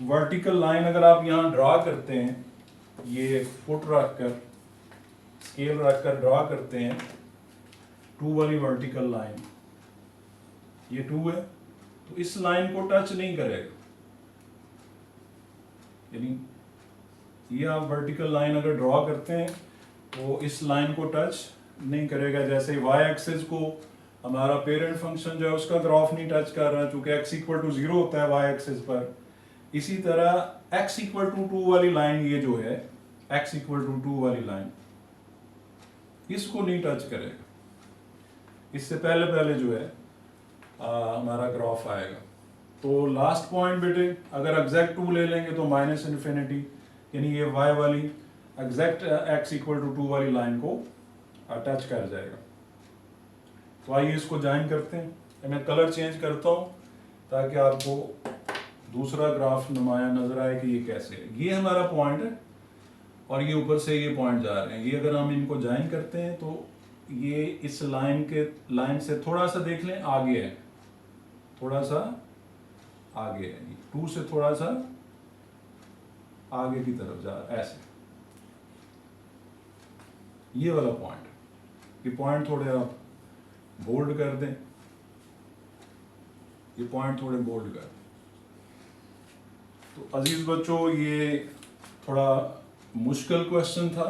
वर्टिकल लाइन अगर आप यहाँ ड्रा करते हैं, ये फुट रख कर स्केल रख कर ड्रा करते हैं 2 वाली वर्टिकल लाइन, ये 2 है तो इस लाइन को टच नहीं करेगा, यानी ये आप वर्टिकल लाइन अगर ड्रॉ करते हैं तो इस लाइन को टच नहीं करेगा। जैसे y एक्सिस को हमारा पेरेंट फंक्शन जो है उसका ग्राफ नहीं टच कर रहा चूंकि x इक्वल टू 0 होता है y एक्सिस पर, इसी तरह x इक्वल टू 2 वाली लाइन, ये जो है x इक्वल टू 2 वाली लाइन इसको नहीं टच करेगा, इससे पहले पहले जो है हमारा ग्राफ आएगा। तो लास्ट पॉइंट बेटे अगर एग्जैक्ट 2 ले लेंगे तो -∞, यानी ये y वाली एग्जैक्ट x इक्वल टू 2 वाली लाइन को टच कर जाएगा। तो आइए इसको ज्वाइन करते हैं, मैं कलर चेंज करता हूँ ताकि आपको दूसरा ग्राफ नुमाया नजर आए कि ये कैसे है। ये हमारा पॉइंट है और ये ऊपर से ये पॉइंट जा रहे हैं, ये अगर हम इनको ज्वाइन करते हैं तो ये इस लाइन से थोड़ा सा देख लें आगे है, थोड़ा सा आगे है, 2 से थोड़ा सा आगे की तरफ जा रहा है, ऐसे ये वाला पॉइंट, ये पॉइंट थोड़े आप बोल्ड कर दें, ये पॉइंट थोड़े बोल्ड कर दें। तो अजीज बच्चों ये थोड़ा मुश्किल क्वेश्चन था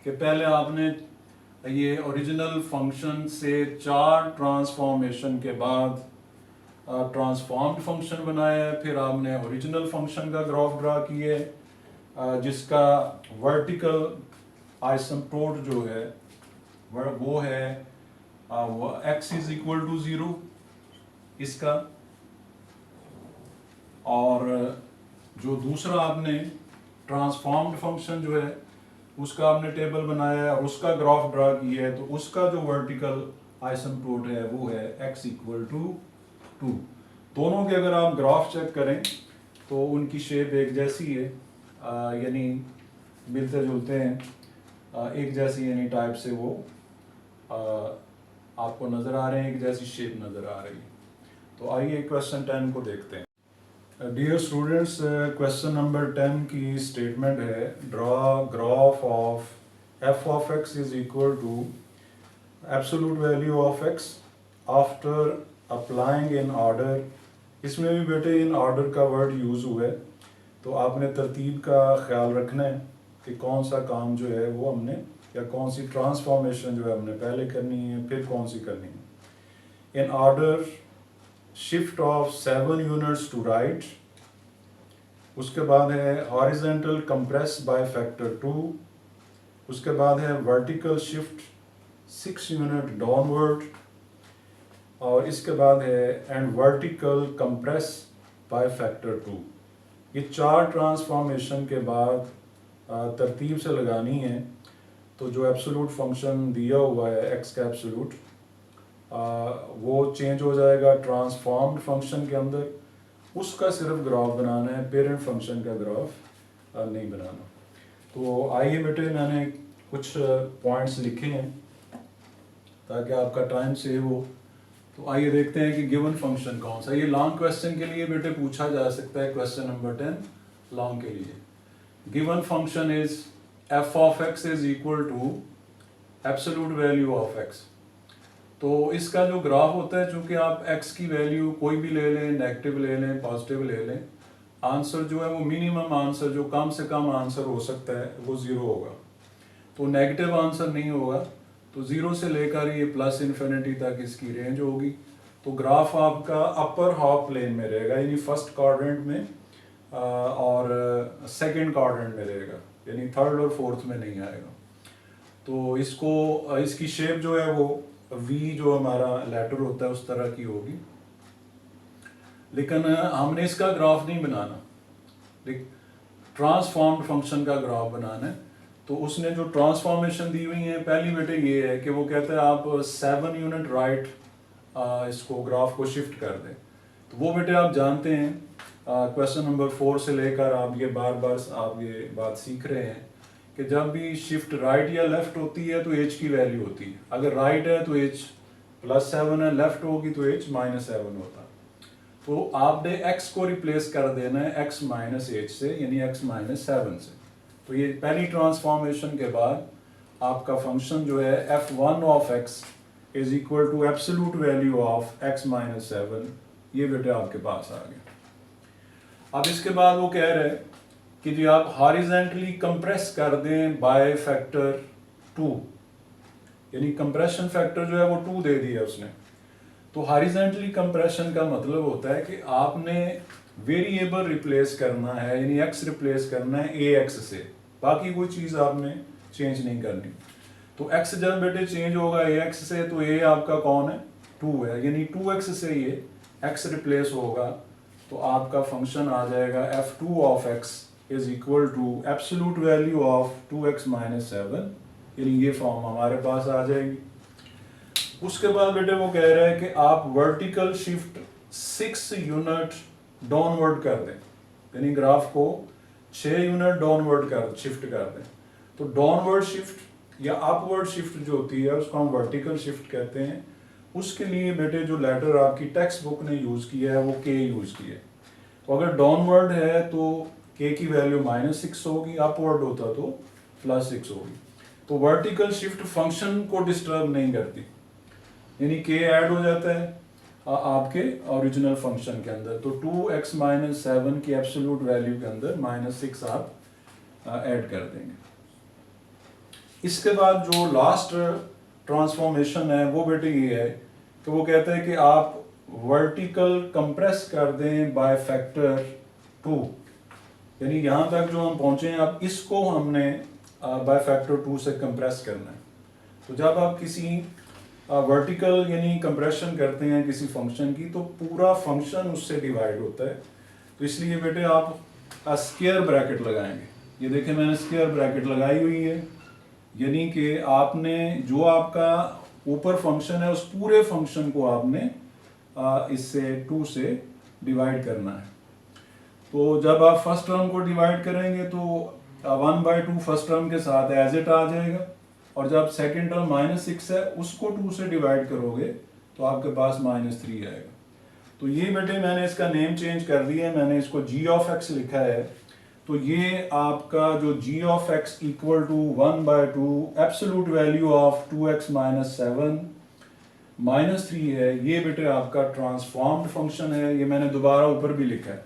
कि पहले आपने ये ओरिजिनल फंक्शन से 4 ट्रांसफॉर्मेशन के बाद ट्रांसफॉर्म्ड फंक्शन बनाया है, फिर आपने ओरिजिनल फंक्शन का ग्राफ ड्रा किए जिसका वर्टिकल आइसोम्टोट जो है वो है वो x इज इक्वल टू 0 इसका, और जो दूसरा आपने ट्रांसफॉर्म्ड फंक्शन जो है उसका आपने टेबल बनाया है और उसका ग्राफ ड्रा किया है, तो उसका जो वर्टिकल आइसोम्टोट है वो है x इक्वल टू 2। दोनों के अगर आप ग्राफ चेक करें तो उनकी शेप एक जैसी है, यानी मिलते जुलते हैं, एक जैसी यानी टाइप से वो आपको नज़र आ रहे हैं, एक जैसी शेप नज़र आ रही है। तो आइए क्वेश्चन 10 को देखते हैं। डियर स्टूडेंट्स, क्वेश्चन नंबर 10 की स्टेटमेंट है draw graph of f of x is equal to absolute value of x after applying in order. इसमें भी बेटे इन ऑर्डर का वर्ड यूज़ हुआ है, तो आपने तरतीब का ख्याल रखना है कि कौन सा काम जो है वो हमने, या कौन सी ट्रांसफॉर्मेशन जो है हमने पहले करनी है फिर कौन सी करनी है। In order shift of 7 units to right, उसके बाद है हॉरिजेंटल कंप्रेस बाय फैक्टर 2, उसके बाद है वर्टिकल शिफ्ट 6 यूनिट डाउनवर्ड, और इसके बाद है and vertical compress by factor 2। ये 4 ट्रांसफॉर्मेशन के बाद तरतीब से लगानी है, तो जो एब्सोल्यूट फंक्शन दिया हुआ है x का एब्सोल्यूट वो चेंज हो जाएगा ट्रांसफॉर्म्ड फंक्शन के अंदर, उसका सिर्फ ग्राफ बनाना है, पेरेंट फंक्शन का ग्राफ नहीं बनाना। तो आइए बेटे मैंने कुछ पॉइंट्स लिखे हैं ताकि आपका टाइम सेव हो। तो आइए देखते हैं कि गिवन फंक्शन कौन सा। ये लॉन्ग क्वेश्चन के लिए बेटे पूछा जा सकता है, क्वेश्चन नंबर 10 लॉन्ग के लिए। Given function is f of x is equal to absolute value of x। तो इसका जो ग्राफ होता है, चूंकि आप x की वैल्यू कोई भी ले लें, नेगेटिव ले लें, पॉजिटिव ले लें, आंसर जो है वो मिनिमम आंसर, जो कम से कम आंसर हो सकता है वो 0 होगा। तो नेगेटिव आंसर नहीं होगा, तो 0 से लेकर ये प्लस इन्फिनिटी तक इसकी रेंज होगी। तो ग्राफ आपका अपर हाफ प्लेन में रहेगा, यानी फर्स्ट क्वाड्रेंट में और सेकंड क्वाड्रेंट में रहेगा, यानी थर्ड और फोर्थ में नहीं आएगा। तो इसको इसकी शेप जो है वो वी जो हमारा लेटर होता है उस तरह की होगी। लेकिन हमने इसका ग्राफ नहीं बनाना, ट्रांसफॉर्म्ड फंक्शन का ग्राफ बनाना है। तो उसने जो ट्रांसफॉर्मेशन दी हुई है, पहली बेटे ये है कि वो कहते हैं आप 7 यूनिट राइट इसको ग्राफ को शिफ्ट कर दें। तो वो बेटे आप जानते हैं क्वेश्चन नंबर 4 से लेकर आप ये बार बार आप ये बात सीख रहे हैं कि जब भी शिफ्ट राइट या लेफ्ट होती है तो एच की वैल्यू होती है। अगर राइट है तो एच +7 है, लेफ्ट होगी तो एच -7 होता है। तो आपने x को रिप्लेस कर देना है x -8 से, यानी x -7 से। तो ये पहली ट्रांसफॉर्मेशन के बाद आपका फंक्शन जो है f1 of x is equal to absolute value of x -7, ये बेटे आपके पास आ गया। अब इसके बाद वो कह रहे हैं कि जी आप हॉरिजेंटली कंप्रेस कर दें बाय फैक्टर 2, यानी कंप्रेशन फैक्टर जो है वो 2 दे दिया उसने। तो हॉरिजेंटली कंप्रेशन का मतलब होता है कि आपने वेरिएबल रिप्लेस करना है, यानी x रिप्लेस करना है ax से, बाकी कोई चीज़ आपने चेंज नहीं करनी। तो x जब बेटे चेंज होगा ax से तो a आपका कौन है, 2 है, यानी 2x से ये x रिप्लेस होगा। तो आपका फंक्शन आ जाएगा f2 of x is equal to absolute value of 2x -7, यानी ये फॉर्म हमारे पास आ जाएगी। उसके बाद बेटे वो कह रहे हैं कि आप वर्टिकल शिफ्ट 6 यूनिट डाउनवर्ड कर दें, यानी ग्राफ को 6 यूनिट डाउनवर्ड शिफ्ट कर दें। तो डाउनवर्ड शिफ्ट या अपवर्ड शिफ्ट जो होती है उसको हम वर्टिकल शिफ्ट कहते हैं। उसके लिए बेटे जो लेटर आपकी टेक्स्ट बुक ने यूज़ किया है वो k यूज़ किया है। तो अगर डाउनवर्ड है तो k की वैल्यू -6 होगी, अपवर्ड होता तो +6 होगी। तो वर्टिकल शिफ्ट फंक्शन को डिस्टर्ब नहीं करती, यानी k ऐड हो जाता है आपके ओरिजिनल फंक्शन के अंदर। तो 2x -7 की एब्सोल्यूट वैल्यू के अंदर -6 आप ऐड कर देंगे। इसके बाद जो लास्ट ट्रांसफॉर्मेशन है वो बेटे ये है कि वो कहते हैं कि आप वर्टिकल कंप्रेस कर दें बाय फैक्टर 2, यानी यहाँ तक जो हम पहुँचे हैं अब इसको हमने बाय फैक्टर 2 से कंप्रेस करना है। तो जब आप किसी वर्टिकल यानी कंप्रेशन करते हैं किसी फंक्शन की तो पूरा फंक्शन उससे डिवाइड होता है। तो इसलिए बेटे आप स्क्वायर ब्रैकेट लगाएंगे। ये देखें मैंने स्क्वायर ब्रैकेट लगाई हुई है, यानी कि आपने जो आपका ऊपर फंक्शन है उस पूरे फंक्शन को आपने इससे 2 से डिवाइड करना है। तो जब आप फर्स्ट टर्म को डिवाइड करेंगे तो 1/2 फर्स्ट टर्म के साथ एज इट आ जाएगा, और जब सेकेंड टर्म -6 है उसको 2 से डिवाइड करोगे तो आपके पास -3 आएगा। तो ये बेटे मैंने इसका नेम चेंज कर दिया है, मैंने इसको g ऑफ x लिखा है। तो ये आपका जो g of x equal to 1/2 absolute value of 2x -7 -3 है, ये बेटे आपका ट्रांसफॉर्म्ड फंक्शन है। ये मैंने दोबारा ऊपर भी लिखा है,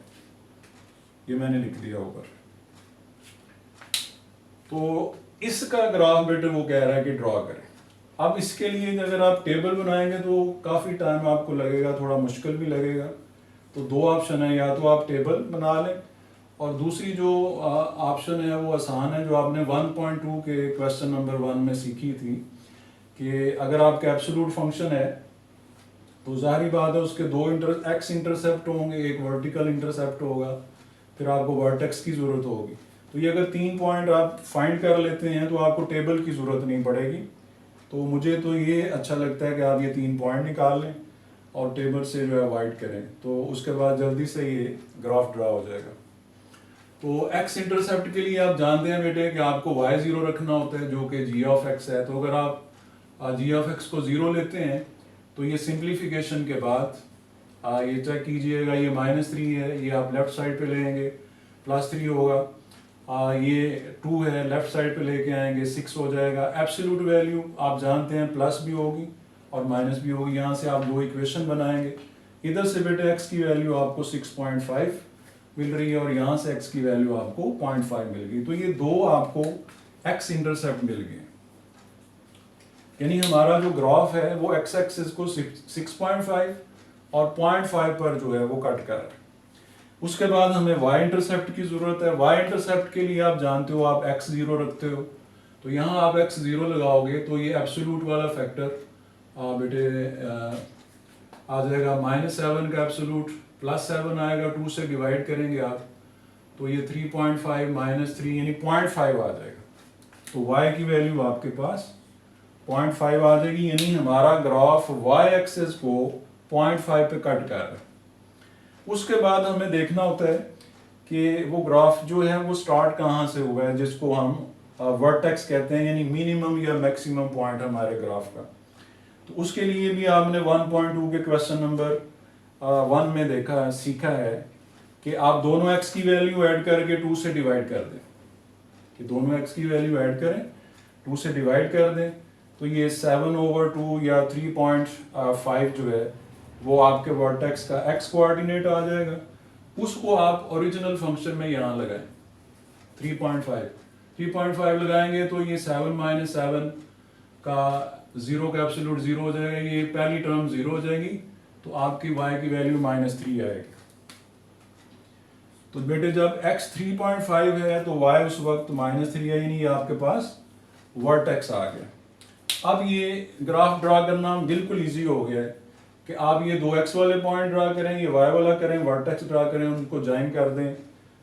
ये मैंने लिख दिया ऊपर। तो इसका ग्राफ बेटे वो कह रहा है कि ड्रॉ करें। अब इसके लिए अगर आप टेबल बनाएंगे तो काफ़ी टाइम आपको लगेगा, थोड़ा मुश्किल भी लगेगा। तो 2 ऑप्शन है, या तो आप टेबल बना लें और दूसरी जो ऑप्शन है वो आसान है, जो आपने 1.2 के क्वेश्चन नंबर 1 में सीखी थी कि अगर आपका एब्सोल्यूट फंक्शन है तो जाहिर बात है उसके 2 x इंटरसेप्ट होंगे, एक वर्टिकल इंटरसेप्ट होगा, फिर आपको वर्टेक्स की ज़रूरत होगी। तो ये अगर 3 पॉइंट आप फाइंड कर लेते हैं तो आपको टेबल की ज़रूरत नहीं पड़ेगी। तो मुझे तो ये अच्छा लगता है कि आप ये 3 पॉइंट निकाल लें और टेबल से जो है वाइड करें, तो उसके बाद जल्दी से ये ग्राफ ड्रा हो जाएगा। तो x इंटरसेप्ट के लिए आप जानते हैं बेटे कि आपको y0 रखना होता है जो कि g ऑफ x है। तो अगर आप g ऑफ x को 0 लेते हैं तो ये सिंप्लीफिकेशन के बाद ये चेक कीजिएगा, ये -3 है, ये आप लेफ्ट साइड पे लेंगे +3 होगा, ये 2 है लेफ्ट साइड पे लेके आएंगे 6 हो जाएगा। एब्सोल्यूट वैल्यू आप जानते हैं प्लस भी होगी और माइनस भी होगी। यहाँ से आप 2 इक्वेशन बनाएंगे, इधर से बेटे x की वैल्यू आपको 6.5 मिल रही है और यहाँ से x की वैल्यू आपको 0.5 मिल गई। तो ये 2 आपको x इंटरसेप्ट मिल गए। यानी हमारा जो ग्राफ है वो एक्स एक्सिस को 6.5 और 0.5 पर जो है वो कट कर रहा है। उसके बाद हमें वाई इंटरसेप्ट की ज़रूरत है। वाई इंटरसेप्ट के लिए आप जानते हो आप एक्स ज़ीरो रखते हो, तो यहाँ आप एक्स ज़ीरो लगाओगे तो ये एब्सोल्यूट वाला फैक्टर बेटे आ जाएगा -7 का एब्सोल्यूट, +7 आएगा, 2 से डिवाइड करेंगे आप तो ये 3.5 -3 यानी 0.5 आ जाएगा। तो y की वैल्यू आपके पास 0.5 आ जाएगी, यानी हमारा ग्राफ y एक्सिस को 0.5 पे कट कर रहा है। उसके बाद हमें देखना होता है कि वो ग्राफ जो है वो स्टार्ट कहाँ से हुआ है, जिसको हम वर्टेक्स कहते हैं, यानी मिनिमम या मैक्सिमम पॉइंट हमारे ग्राफ का। तो उसके लिए भी आपने 1.2 के क्वेश्चन नंबर 1 में देखा है, सीखा है कि आप दोनों x की वैल्यू ऐड करके 2 से डिवाइड कर दें, कि दोनों x की वैल्यू ऐड करें 2 से डिवाइड कर दें तो ये 7/2 या 3.5 जो है वो आपके वर्टेक्स का x कोऑर्डिनेट आ जाएगा। उसको आप ओरिजिनल फंक्शन में यहाँ लगाएं 3.5 लगाएंगे तो ये 7 - 7 का 0 का एब्सोल्यूट 0 हो जाएगा, ये पहली टर्म 0 हो जाएगी, तो आपकी y की वैल्यू -3 आएगी। तो बेटे जब x 3.5 है तो y उस वक्त -3 है, यानी आपके पास वर्टेक्स आ गया। अब ये ग्राफ ड्रा करना बिल्कुल इजी हो गया है कि आप ये 2x वाले पॉइंट ड्रा करें, ये y वाला करें, वर्टेक्स ड्रा करें, उनको ज्वाइन कर दें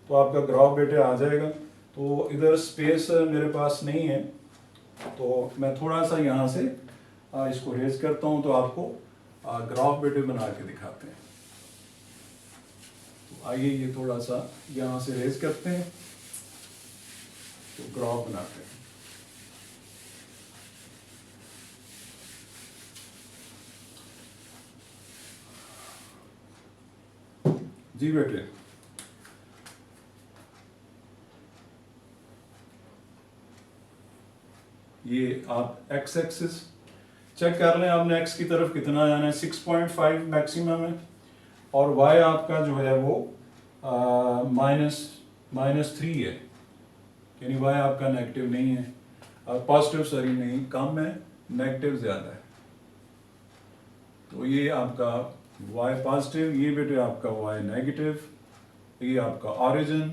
तो आपका ग्राफ बेटे आ जाएगा। तो इधर स्पेस मेरे पास नहीं है तो मैं थोड़ा सा यहाँ से इसको रेज करता हूँ तो आपको ग्राफ बेटे बना के दिखाते हैं। तो आइए ये थोड़ा सा यहाँ से रेज करते हैं तो ग्राफ बनाते हैं। जी बेटे, ये आप x एक्सिस चेक कर लें, आपने x की तरफ कितना जाना है, 6.5 मैक्सिमम है, और y आपका जो है वो -3 है, यानी y आपका नेगेटिव नहीं है, पॉजिटिव सॉरी नहीं, कम है, नेगेटिव ज़्यादा है। तो ये आपका y पॉजिटिव, ये बेटे आपका y नेगेटिव, ये आपका ऑरिजिन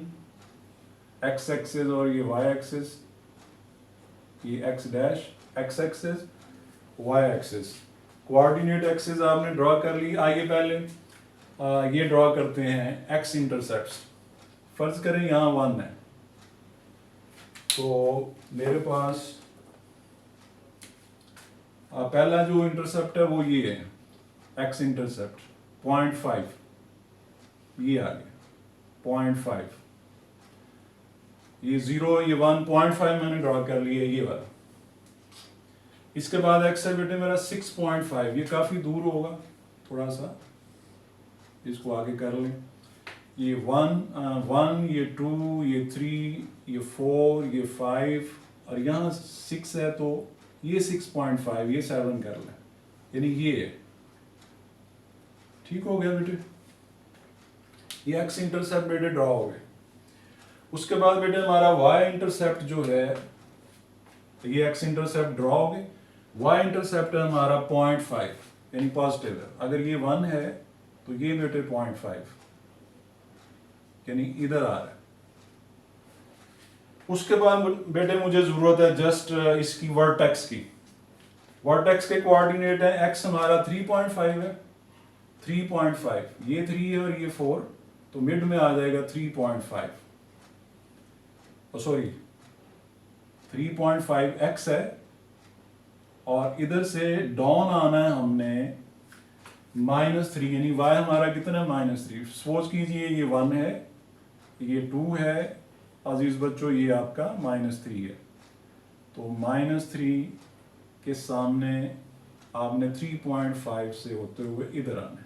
x एक्सिस और ये y एक्सिस, ये x dash x axis y axis, coordinate axis आपने ड्रॉ कर ली। आइए पहले ये ड्रॉ करते हैं x इंटरसेप्ट्स। फर्ज करें यहाँ 1 है तो मेरे पास पहला जो इंटरसेप्ट है वो ये है x इंटरसेप्ट 0.5, ये आ गया 0.5, ये 0 ये 1.5 मैंने ड्रॉ कर लिया ये वाला। इसके बाद x है बेटे मेरा 6.5, ये काफी दूर होगा, थोड़ा सा इसको आगे कर लें, ये 1 ये 2 ये 3 ये 4 ये 5 और यहाँ 6 है तो ये 6.5 ये 7 कर लें, यानी ये है। ठीक हो गया बेटे, ये x इंटरसेप्ट बेटे ड्रॉ हो गए। उसके बाद बेटे हमारा y इंटरसेप्ट जो है, ये x इंटरसेप्ट ड्रॉ हो गए, y इंटरसेप्ट है हमारा 0.5 यानी पॉजिटिव है। अगर ये 1 है तो ये बेटे 0.5 यानी इधर आ रहा है। उसके बाद बेटे मुझे जरूरत है जस्ट इसकी वर्टेक्स की। वर्टेक्स के कोऑर्डिनेट है x हमारा 3.5 है, 3.5 ये 3 है और ये 4, तो मिड में आ जाएगा 3.5, सॉरी 3.5 x है और इधर से डाउन आना है हमने -3, यानी y हमारा कितना है -3। सपोज कीजिए ये 1 है ये 2 है, अजीज बच्चों ये आपका -3 है, तो -3 के सामने आपने 3.5 से होते हुए इधर आना है।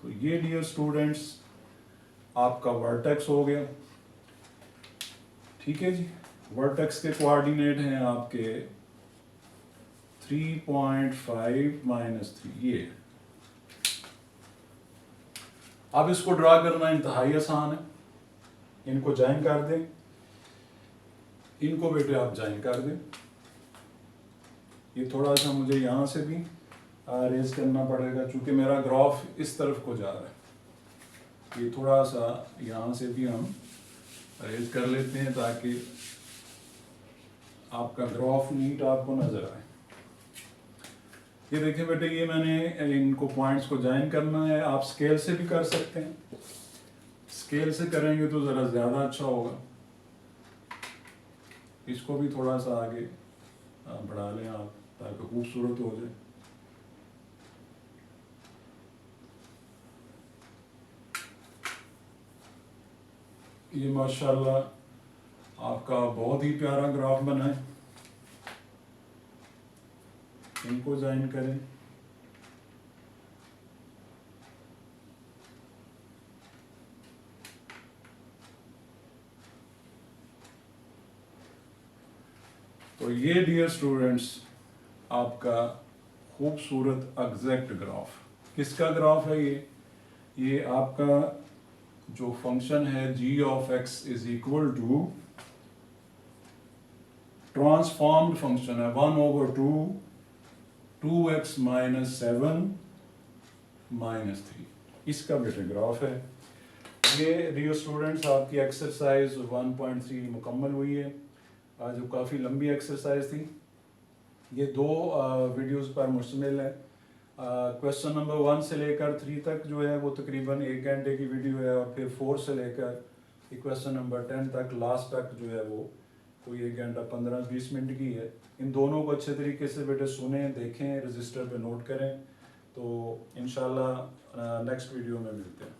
तो ये डियर स्टूडेंट्स आपका वर्टेक्स हो गया। ठीक है जी, वर्टेक्स के कोऑर्डिनेट हैं आपके 3.5 -3 ये। अब इसको ड्रा करना इंतहाई आसान है, इनको ज्वाइन कर दें, इनको बेटे आप ज्वाइन कर दें, ये थोड़ा सा मुझे यहाँ से भी रेज करना पड़ेगा क्योंकि मेरा ग्राफ इस तरफ को जा रहा है। ये थोड़ा सा यहाँ से भी हम रेज कर लेते हैं ताकि आपका ग्राफ नीट आपको नज़र आए। ये देखिए बेटे, ये मैंने इनको पॉइंट्स को ज्वाइन करना है। आप स्केल से भी कर सकते हैं, स्केल से करेंगे तो ज़रा ज़्यादा अच्छा होगा। इसको भी थोड़ा सा आगे बढ़ा लें आप ताकि खूबसूरत हो जाए। ये माशाल्लाह आपका बहुत ही प्यारा ग्राफ बना है। इनको ज्वाइन करें। तो ये डियर स्टूडेंट्स आपका खूबसूरत एग्जैक्ट ग्राफ, किसका ग्राफ है ये आपका जो फंक्शन है g of x is equal to transformed function है 1/2 2x माइनस 7 माइनस 3, इसका बेटे ग्राफ है। ये डियर स्टूडेंट्स आपकी एक्सरसाइज 1.3 मुकम्मल हुई है, जो काफ़ी लंबी एक्सरसाइज थी। ये 2 वीडियोस पर मुश्तमिल है। क्वेश्चन नंबर 1 से लेकर 3 तक जो है वो तकरीबन 1 घंटे की वीडियो है, और फिर 4 से लेकर क्वेश्चन नंबर 10 तक लास्ट तक जो है वो कोई 1 घंटा 15-20 मिनट की है। इन दोनों को अच्छे तरीके से बेटे सुने, देखें, रजिस्टर पे नोट करें। तो इंशाल्लाह नेक्स्ट वीडियो में मिलते हैं।